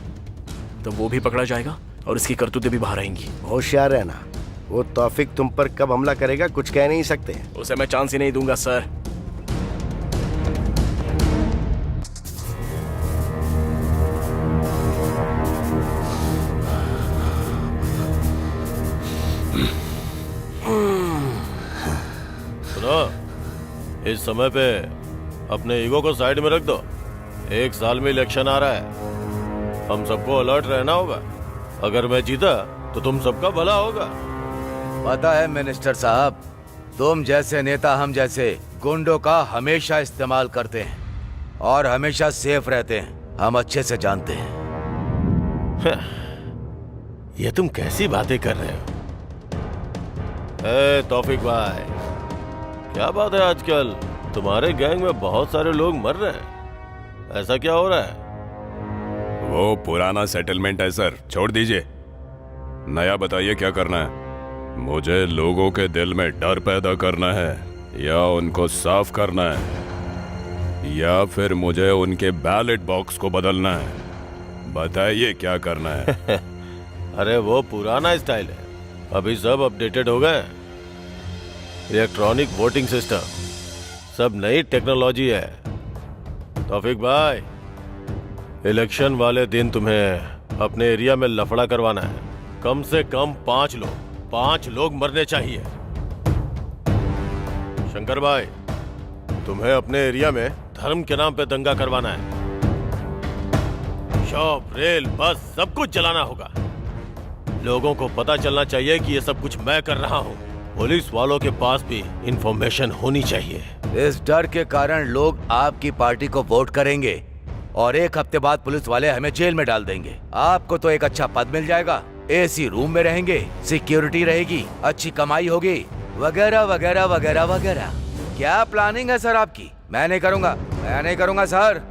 तो वो भी पकड़ा जाएगा और इसकी करतूतें भी बाहर आएंगी। होशियार रहना, वो तौफीक तुम पर कब हमला करेगा कुछ कह नहीं सकते। उसे मैं चांस ही नहीं दूंगा सर। सुनो, इस समय पे अपने ईगो को साइड में रख दो। 1 साल में इलेक्शन आ रहा है, हम सबको अलर्ट रहना होगा। अगर मैं जीता तो तुम सबका भला होगा। पता है मिनिस्टर साहब, तुम जैसे नेता हम जैसे गुंडों का हमेशा इस्तेमाल करते हैं और हमेशा सेफ रहते हैं। हम अच्छे से जानते हैं। ये तुम कैसी बातें कर रहे हो? तौफीक भाई, क्या बात है आजकल तुम्हारे गैंग में बहुत सारे लोग मर रहे हैं, ऐसा क्या हो रहा है? वो पुराना सेटलमेंट है सर, छोड़ दीजिए। नया बताइए क्या करना है? मुझे लोगों के दिल में डर पैदा करना है या उनको साफ करना है या फिर मुझे उनके बैलेट बॉक्स को बदलना है? बताइए क्या करना है? अरे वो पुराना स्टाइल है, अभी सब अपडेटेड हो गए। इलेक्ट्रॉनिक वोटिंग सिस्टम, सब नई टेक्नोलॉजी है। तौफीक भाई, इलेक्शन वाले दिन तुम्हें अपने एरिया में लफड़ा करवाना है। कम से कम 5 लोग मरने चाहिए। शंकर भाई, तुम्हें अपने एरिया में धर्म के नाम पे दंगा करवाना है। शॉप, रेल, बस सब कुछ जलाना होगा। लोगों को पता चलना चाहिए कि ये सब कुछ मैं कर रहा हूँ। पुलिस वालों के पास भी इंफॉर्मेशन होनी चाहिए। इस डर के कारण लोग आपकी पार्टी को वोट करेंगे और 1 हफ्ते बाद पुलिस वाले हमें जेल में डाल देंगे। आपको तो एक अच्छा पद मिल जाएगा, एसी रूम में रहेंगे, सिक्योरिटी रहेगी, अच्छी कमाई होगी, वगैरह वगैरह वगैरह वगैरह। क्या प्लानिंग है सर आपकी? मैं नहीं करूंगा सर।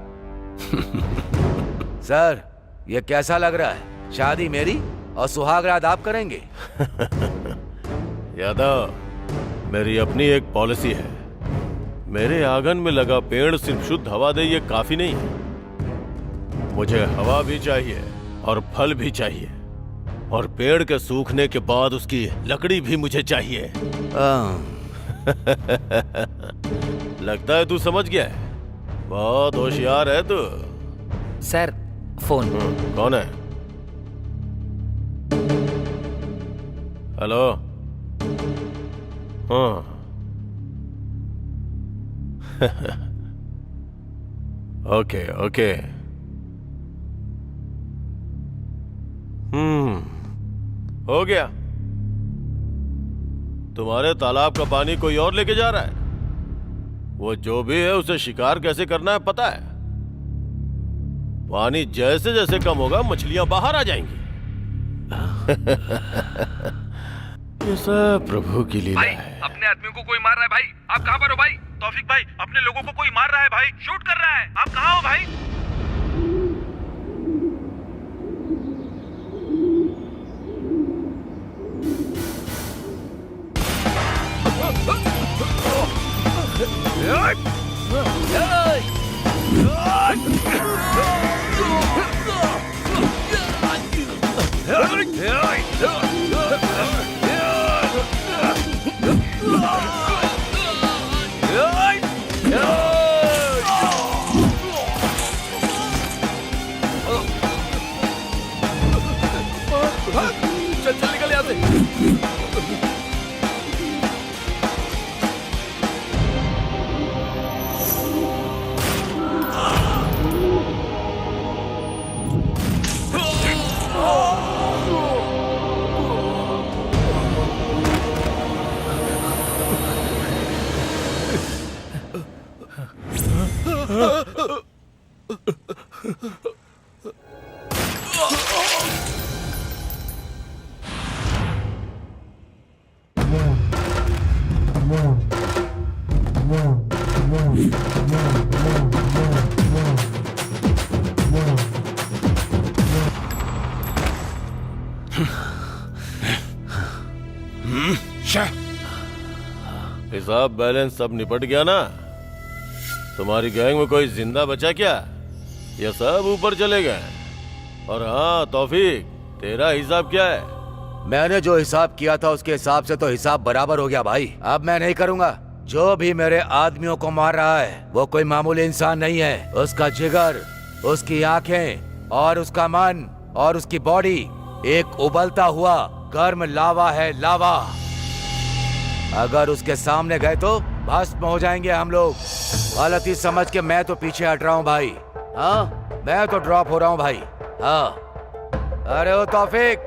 सर, ये कैसा लग रहा है? शादी मेरी और सुहागरात आप करेंगे? यादव, मेरी अपनी एक पॉलिसी है। मेरे आंगन में लगा पेड़ सिर्फ शुद्ध हवा दे ये काफी नहीं है। मुझे हवा भी चाहिए और फल भी चाहिए, और पेड़ के सूखने के बाद उसकी लकड़ी भी मुझे चाहिए। लगता है तू समझ गया है। बहुत होशियार है तू। Sir, phone. कौन है? हेलो। हाँ। Okay okay. हो गया। तुम्हारे तालाब का पानी कोई और लेके जा रहा है। वो जो भी है उसे शिकार कैसे करना है पता है। पानी जैसे जैसे कम होगा मछलियां बाहर आ जाएंगी। ये सब प्रभु की लीला है। अपने आदमियों को कोई मार रहा है भाई। आप कहाँ पर हो भाई? तौफीक भाई, अपने लोगों को कोई मार रहा है भाई, शूट कर रहा है। आप कहाँ हो भाई? चल चल निकल यहाँ से। हिसाब बैलेंस सब निपट गया ना? तुम्हारी गैंग में कोई जिंदा बचा क्या? ये सब ऊपर चले गए? और हाँ तौफीक, तेरा हिसाब क्या है? मैंने जो हिसाब किया था उसके हिसाब से तो हिसाब बराबर हो गया भाई। अब मैं नहीं करूंगा। जो भी मेरे आदमियों को मार रहा है वो कोई मामूली इंसान नहीं है। उसका जिगर, उसकी आंखें और उसका मन और उसकी बॉडी एक उबलता हुआ गर्म लावा है, लावा। अगर उसके सामने गए तो भस्म हो जाएंगे हम लोग। गलती समझ के मैं तो पीछे हट रहा हूँ भाई। हाँ, मैं तो ड्रॉप हो रहा हूँ भाई। हाँ। अरे ओ तौफीक।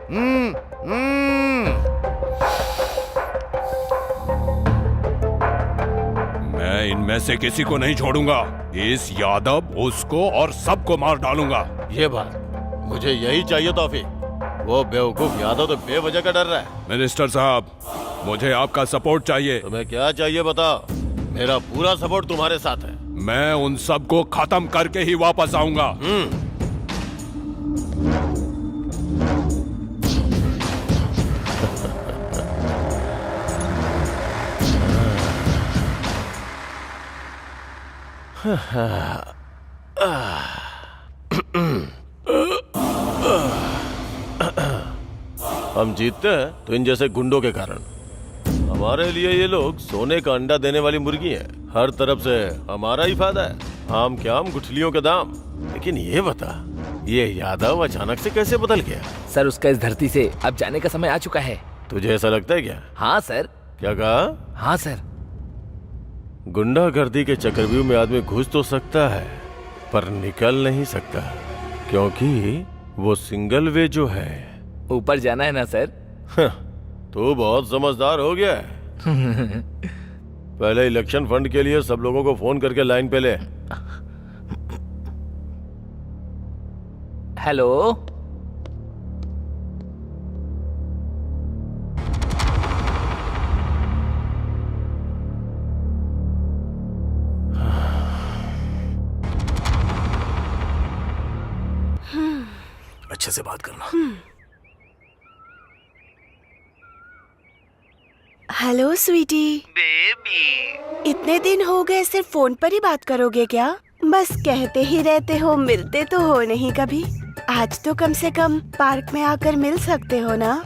मैं इनमें से किसी को नहीं छोड़ूंगा। इस यादव, उसको और सबको मार डालूंगा। ये बात मुझे यही चाहिए तौफीक। वो बेवकूफ यादव तो बेवजह का डर रहा है। मिनिस्टर साहब, मुझे आपका सपोर्ट चाहिए। तुम्हें क्या चाहिए बताओ। मेरा पूरा सपोर्ट तुम्हारे साथ है। मैं उन सबको खत्म करके ही वापस आऊंगा। हम जीतते हैं तो इन जैसे गुंडों के कारण। हमारे लिए ये लोग सोने का अंडा देने वाली मुर्गी है। हर तरफ से हमारा ही फायदा है। आम के आम, गुठलियों के दाम। लेकिन ये बता, ये यादव अचानक से कैसे बदल गया? सर, उसका इस धरती से अब जाने का समय आ चुका है। तुझे ऐसा लगता है क्या? हाँ सर। क्या कहा? हाँ सर। गुंडागर्दी के चक्रव्यूह में आदमी घुस तो सकता है पर निकल नहीं सकता, क्योंकि वो सिंगल वे जो है। ऊपर जाना है ना सर? तू बहुत समझदार हो गया है। पहले इलेक्शन फंड के लिए सब लोगों को फोन करके लाइन पे ले। हेलो। अच्छे से बात करना। हेलो स्वीटी। बेबी, इतने दिन हो गए, सिर्फ फोन पर ही बात करोगे क्या? बस कहते ही रहते हो, मिलते तो हो नहीं कभी। आज तो कम से कम पार्क में आकर मिल सकते हो ना?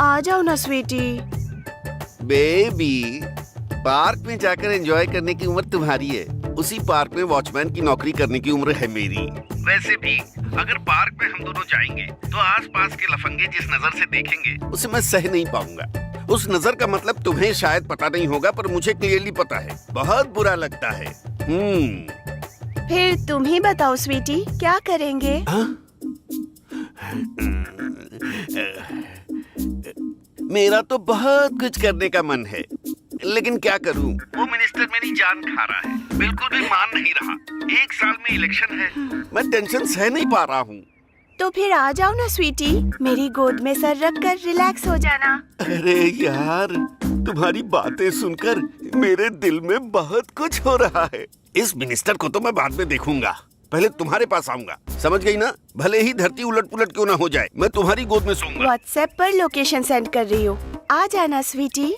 आ जाओ ना स्वीटी। बेबी, पार्क में जाकर एंजॉय करने की उम्र तुम्हारी है, उसी पार्क में वॉचमैन की नौकरी करने की उम्र है मेरी। वैसे भी अगर पार्क में हम दोनों जाएंगे तो आसपास के लफंगे जिस नजर से देखेंगे उसे मैं सह नहीं पाऊंगा। उस नजर का मतलब तुम्हें शायद पता नहीं होगा, पर मुझे क्लियरली पता है। बहुत बुरा लगता है। फिर तुम ही बताओ स्वीटी, क्या करेंगे? मेरा तो बहुत कुछ करने का मन है, लेकिन क्या करूं? वो मिनिस्टर मेरी जान खा रहा है, बिल्कुल भी मान नहीं रहा। 1 साल में इलेक्शन है, मैं टेंशन सह नहीं पा रहा हूँ। तो फिर आ जाओ ना स्वीटी, मेरी गोद में सर रख कर रिलैक्स हो जाना। अरे यार, तुम्हारी बातें सुनकर मेरे दिल में बहुत कुछ हो रहा है। इस मिनिस्टर को तो मैं बाद में देखूंगा, पहले तुम्हारे पास आऊंगा, समझ गई ना? भले ही धरती उलट पुलट क्यों ना हो जाए, मैं तुम्हारी गोद में सोऊंगा। व्हाट्सएप पर लोकेशन सेंड कर रही हूँ, आ जाना स्वीटी।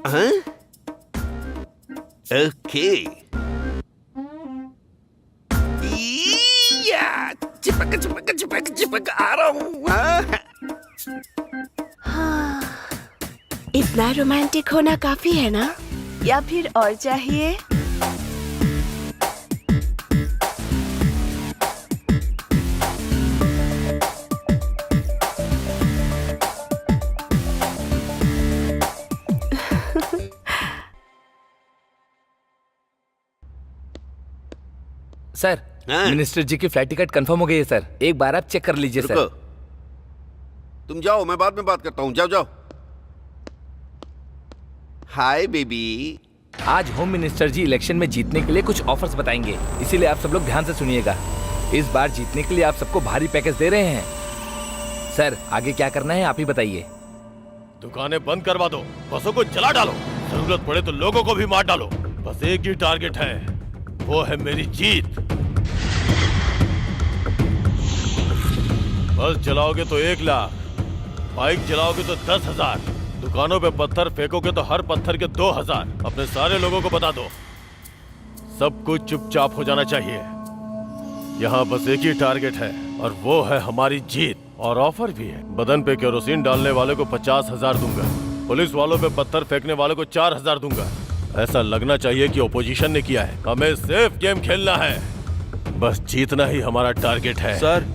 हाँ? ओके। चिपक चिपक चिपक चिपक आ रहा हूँ। हाँ, इतना रोमांटिक होना काफी है ना, या फिर और चाहिए? सर, मिनिस्टर जी की फ्लाइट टिकट कंफर्म हो गई है सर। एक बार आप चेक कर लीजिए सर। तुम जाओ, मैं बाद में बात करता हूँ। जाओ जाओ। Hi baby. आज होम मिनिस्टर जी इलेक्शन में जीतने के लिए कुछ ऑफर्स बताएंगे, इसीलिए आप सब लोग ध्यान से सुनिएगा। इस बार जीतने के लिए आप सबको भारी पैकेज दे रहे हैं। सर, आगे क्या करना है आप ही बताइए। दुकानें बंद करवा दो, बसों को जला डालो, जरूरत पड़े तो लोगों को भी मार डालो। बस एक ही टारगेट है, वो है मेरी जीत। बस जलाओगे तो 1 लाख, बाइक जलाओगे तो 10,000, दुकानों पे पत्थर फेंकोगे तो हर पत्थर के 2,000। अपने सारे लोगों को बता दो, सब कुछ चुपचाप हो जाना चाहिए। यहाँ बस एक ही टारगेट है और वो है हमारी जीत। और ऑफर भी है, बदन पे केरोसिन डालने वाले को 50,000 दूंगा, पुलिस वालों पे पत्थर फेंकने वाले को 4,000 दूंगा। ऐसा लगना चाहिए कि ओपोजिशन ने किया है। हमें सेफ गेम खेलना है, बस जीतना ही हमारा टारगेट है। सर,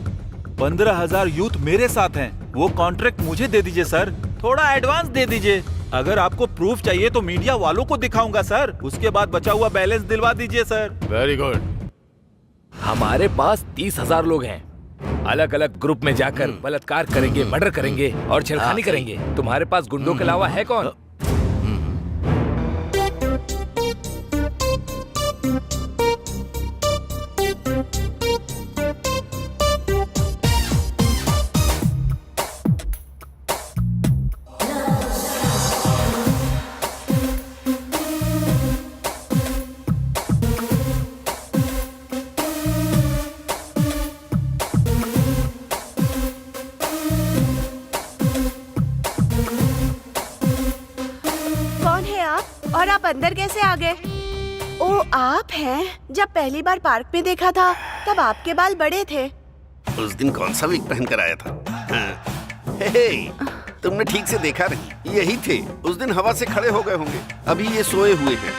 15,000 यूथ मेरे साथ हैं, वो कॉन्ट्रैक्ट मुझे दे दीजिए सर, थोड़ा एडवांस दे दीजिए। अगर आपको प्रूफ चाहिए तो मीडिया वालों को दिखाऊंगा सर, उसके बाद बचा हुआ बैलेंस दिलवा दीजिए सर। Very good. हमारे पास 30,000 लोग हैं, अलग अलग ग्रुप में जाकर बलात्कार करेंगे, मर्डर करेंगे और छेड़खानी करेंगे। तुम्हारे पास गुंडों के अलावा है कौन? और आप अंदर कैसे आ गए? ओ, आप हैं। जब पहली बार पार्क में देखा था तब आपके बाल बड़े थे। उस दिन कौन सा विग पहन कर आया था? हे, तुमने ठीक से देखा नहीं, यही थे। उस दिन हवा से खड़े हो गए होंगे, अभी ये सोए हुए हैं।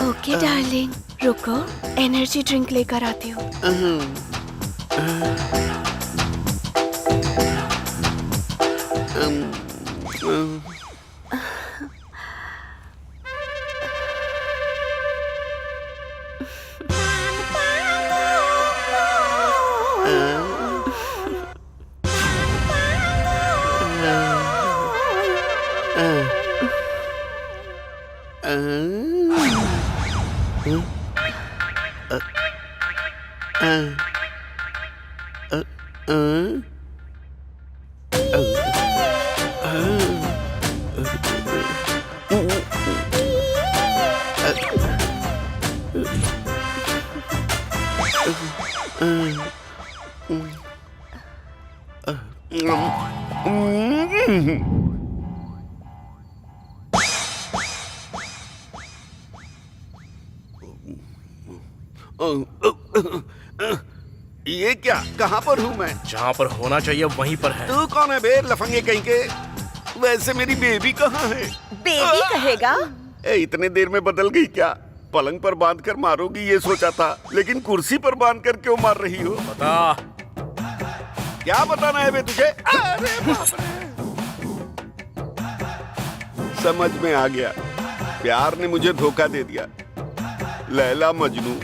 ओके डार्लिंग, रुको, एनर्जी ड्रिंक लेकर आती हूँ। ये क्या, कहाँ पर हूँ मैं? जहाँ पर होना चाहिए वहीं पर है। तू कौन है बे, लफंगे कहीं के? वैसे मेरी बेबी कहाँ है? बेबी कहेगा? इतने देर में बदल गई क्या? पलंग पर बांध कर मारोगी ये सोचा था, लेकिन कुर्सी पर बांध कर क्यों मार रही हो? बता। क्या बताना है बे तुझे? अरे बाप रे। समझ में आ गया, प्यार ने मुझे धोखा दे दिया। लैला मजनू,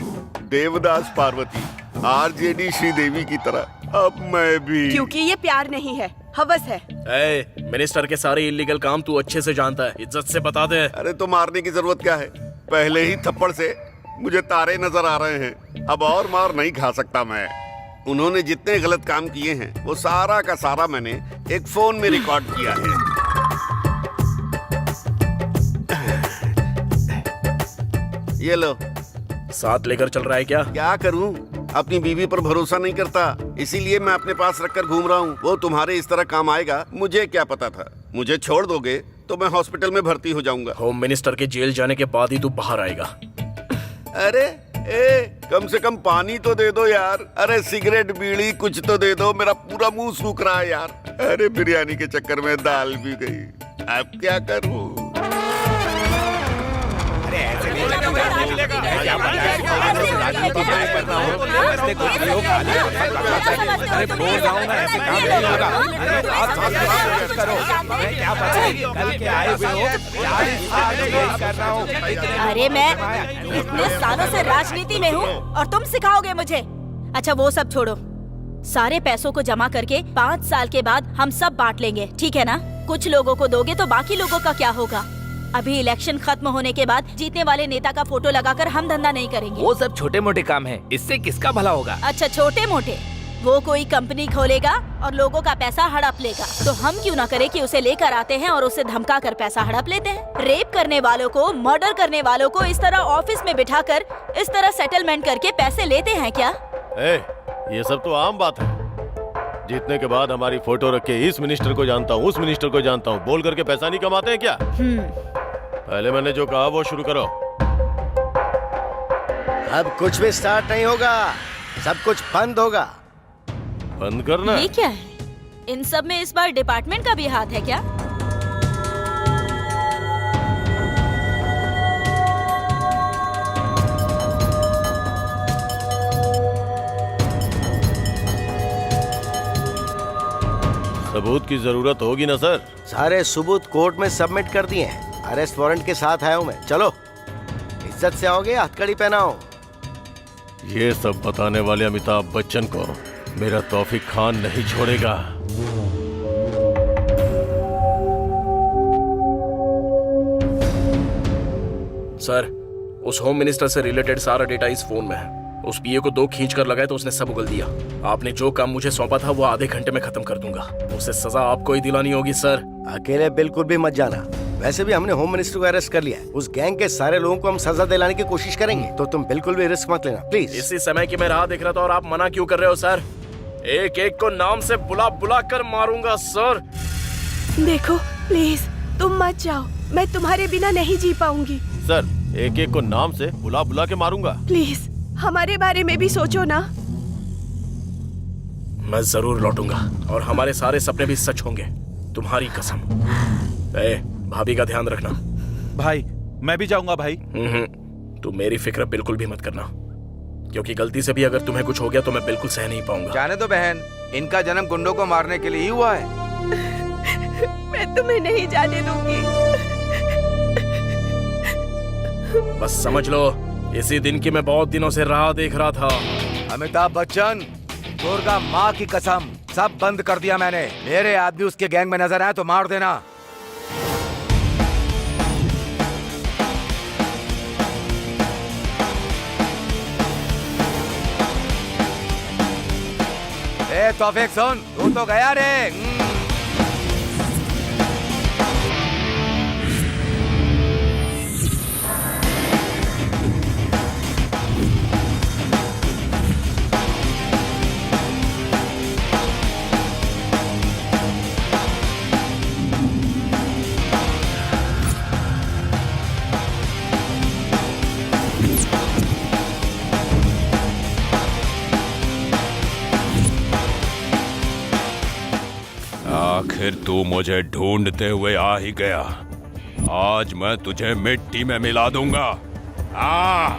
देवदास पार्वती, आरजेडी श्रीदेवी की तरह अब मैं भी। क्योंकि ये प्यार नहीं है, हवस है। मिनिस्टर के सारे इलीगल काम तू अच्छे से जानता है, इज्जत से बता दे। अरे तो मारने की जरूरत क्या है? पहले ही थप्पड़ से मुझे तारे नजर आ रहे हैं, अब और मार नहीं खा सकता मैं। उन्होंने जितने गलत काम किए हैं वो सारा का सारा मैंने एक फोन में रिकॉर्ड किया है। ये लो। साथ लेकर चल रहा है क्या? क्या करूं, अपनी बीवी पर भरोसा नहीं करता, इसीलिए मैं अपने पास रखकर घूम रहा हूं। वो तुम्हारे इस तरह काम आएगा मुझे क्या पता था। मुझे छोड़ दोगे तो मैं हॉस्पिटल में भर्ती हो जाऊंगा। होम मिनिस्टर के जेल जाने के बाद ही तू बाहर आएगा। अरे कम से कम पानी तो दे दो यार। अरे सिगरेट बीड़ी कुछ तो दे दो, मेरा पूरा मुंह सूख रहा है यार। अरे बिरयानी के चक्कर में दाल भी गई, अब क्या करूं? अरे मैं इतने सालों से राजनीति में हूँ और तुम सिखाओगे मुझे? अच्छा वो सब छोड़ो, सारे पैसों को जमा करके 5 साल के बाद हम सब बांट लेंगे, ठीक है ना? कुछ लोगों को दोगे तो बाकी लोगों का क्या होगा? अभी इलेक्शन खत्म होने के बाद जीतने वाले नेता का फोटो लगाकर हम धंधा नहीं करेंगे। वो सब छोटे मोटे काम है, इससे किसका भला होगा? अच्छा छोटे मोटे, वो कोई कंपनी खोलेगा और लोगों का पैसा हड़प लेगा, तो हम क्यों ना करें कि उसे लेकर आते हैं और उसे धमका कर पैसा हड़प लेते हैं। रेप करने वालों को, मर्डर करने वालों को इस तरह ऑफिस में बिठाकर इस तरह सेटलमेंट करके पैसे लेते हैं क्या? ये सब तो आम बात है। जीतने के बाद हमारी फोटो रख के इस मिनिस्टर को जानता हूँ, उस मिनिस्टर को जानता हूँ बोल करके पैसा नहीं कमाते हैं क्या? पहले मैंने जो कहा वो शुरू करो। अब कुछ भी स्टार्ट नहीं होगा, सब कुछ बंद होगा। बंद करना? ये क्या है? इन सब में इस बार डिपार्टमेंट का भी हाथ है क्या? सबूत की जरूरत होगी ना सर? सारे सबूत कोर्ट में सबमिट कर दिए हैं। अरेस्ट वारंट के साथ आया हूँ मैं। चलो इज्जत से आओगे, हथकड़ी पहनाओ। ये सब बताने वाले अमिताभ बच्चन को मेरा तौफीक खान नहीं छोड़ेगा। सर, उस होम मिनिस्टर से रिलेटेड सारा डेटा इस फोन में है। उस पीए को 2 खींच कर लगाए तो उसने सब उगल दिया। आपने जो काम मुझे सौंपा था वो आधे घंटे में खत्म कर दूंगा। उसे सजा आपको ही दिलानी होगी सर। अकेले बिल्कुल भी मत जाना। वैसे भी हमने होम मिनिस्टर को अरेस्ट कर लिया है। उस गैंग के सारे लोगों को हम सजा दिलाने की कोशिश करेंगे, तो तुम बिल्कुल भी रिस्क मत लेना प्लीज। इसी समय की मैं राह देख रहा था और आप मना क्यों कर रहे हो सर? एक एक को नाम से बुला बुला कर मारूंगा सर। देखो प्लीज तुम मत जाओ, मैं तुम्हारे बिना नहीं जी पाऊंगी। सर, एक एक को नाम से बुला बुला के मारूंगा। प्लीज हमारे बारे में भी सोचो ना। मैं जरूर लौटूंगा और हमारे सारे सपने भी सच होंगे, तुम्हारी कसम। भाभी का ध्यान रखना। भाई मैं भी जाऊंगा भाई। तू मेरी फिक्र बिल्कुल भी मत करना, क्योंकि गलती से भी अगर तुम्हें कुछ हो गया तो मैं बिल्कुल सह नहीं पाऊंगा। जाने दो बहन, इनका जन्म गुंडों को मारने के लिए ही हुआ है। मैं तुम्हें नहीं जाने दूंगी। बस समझ लो, इसी दिन की मैं बहुत दिनों से राह देख रहा था। अमिताभ बच्चन, दुर्गा माँ की कसम, सब बंद कर दिया मैंने। मेरे आदमी उसके गैंग में नजर आए तो मार देना। तौफीक सुन, तू तो गया रे। आखिर तू मुझे ढूंढते हुए आ ही गया। आज मैं तुझे मिट्टी में मिला दूंगा। आ!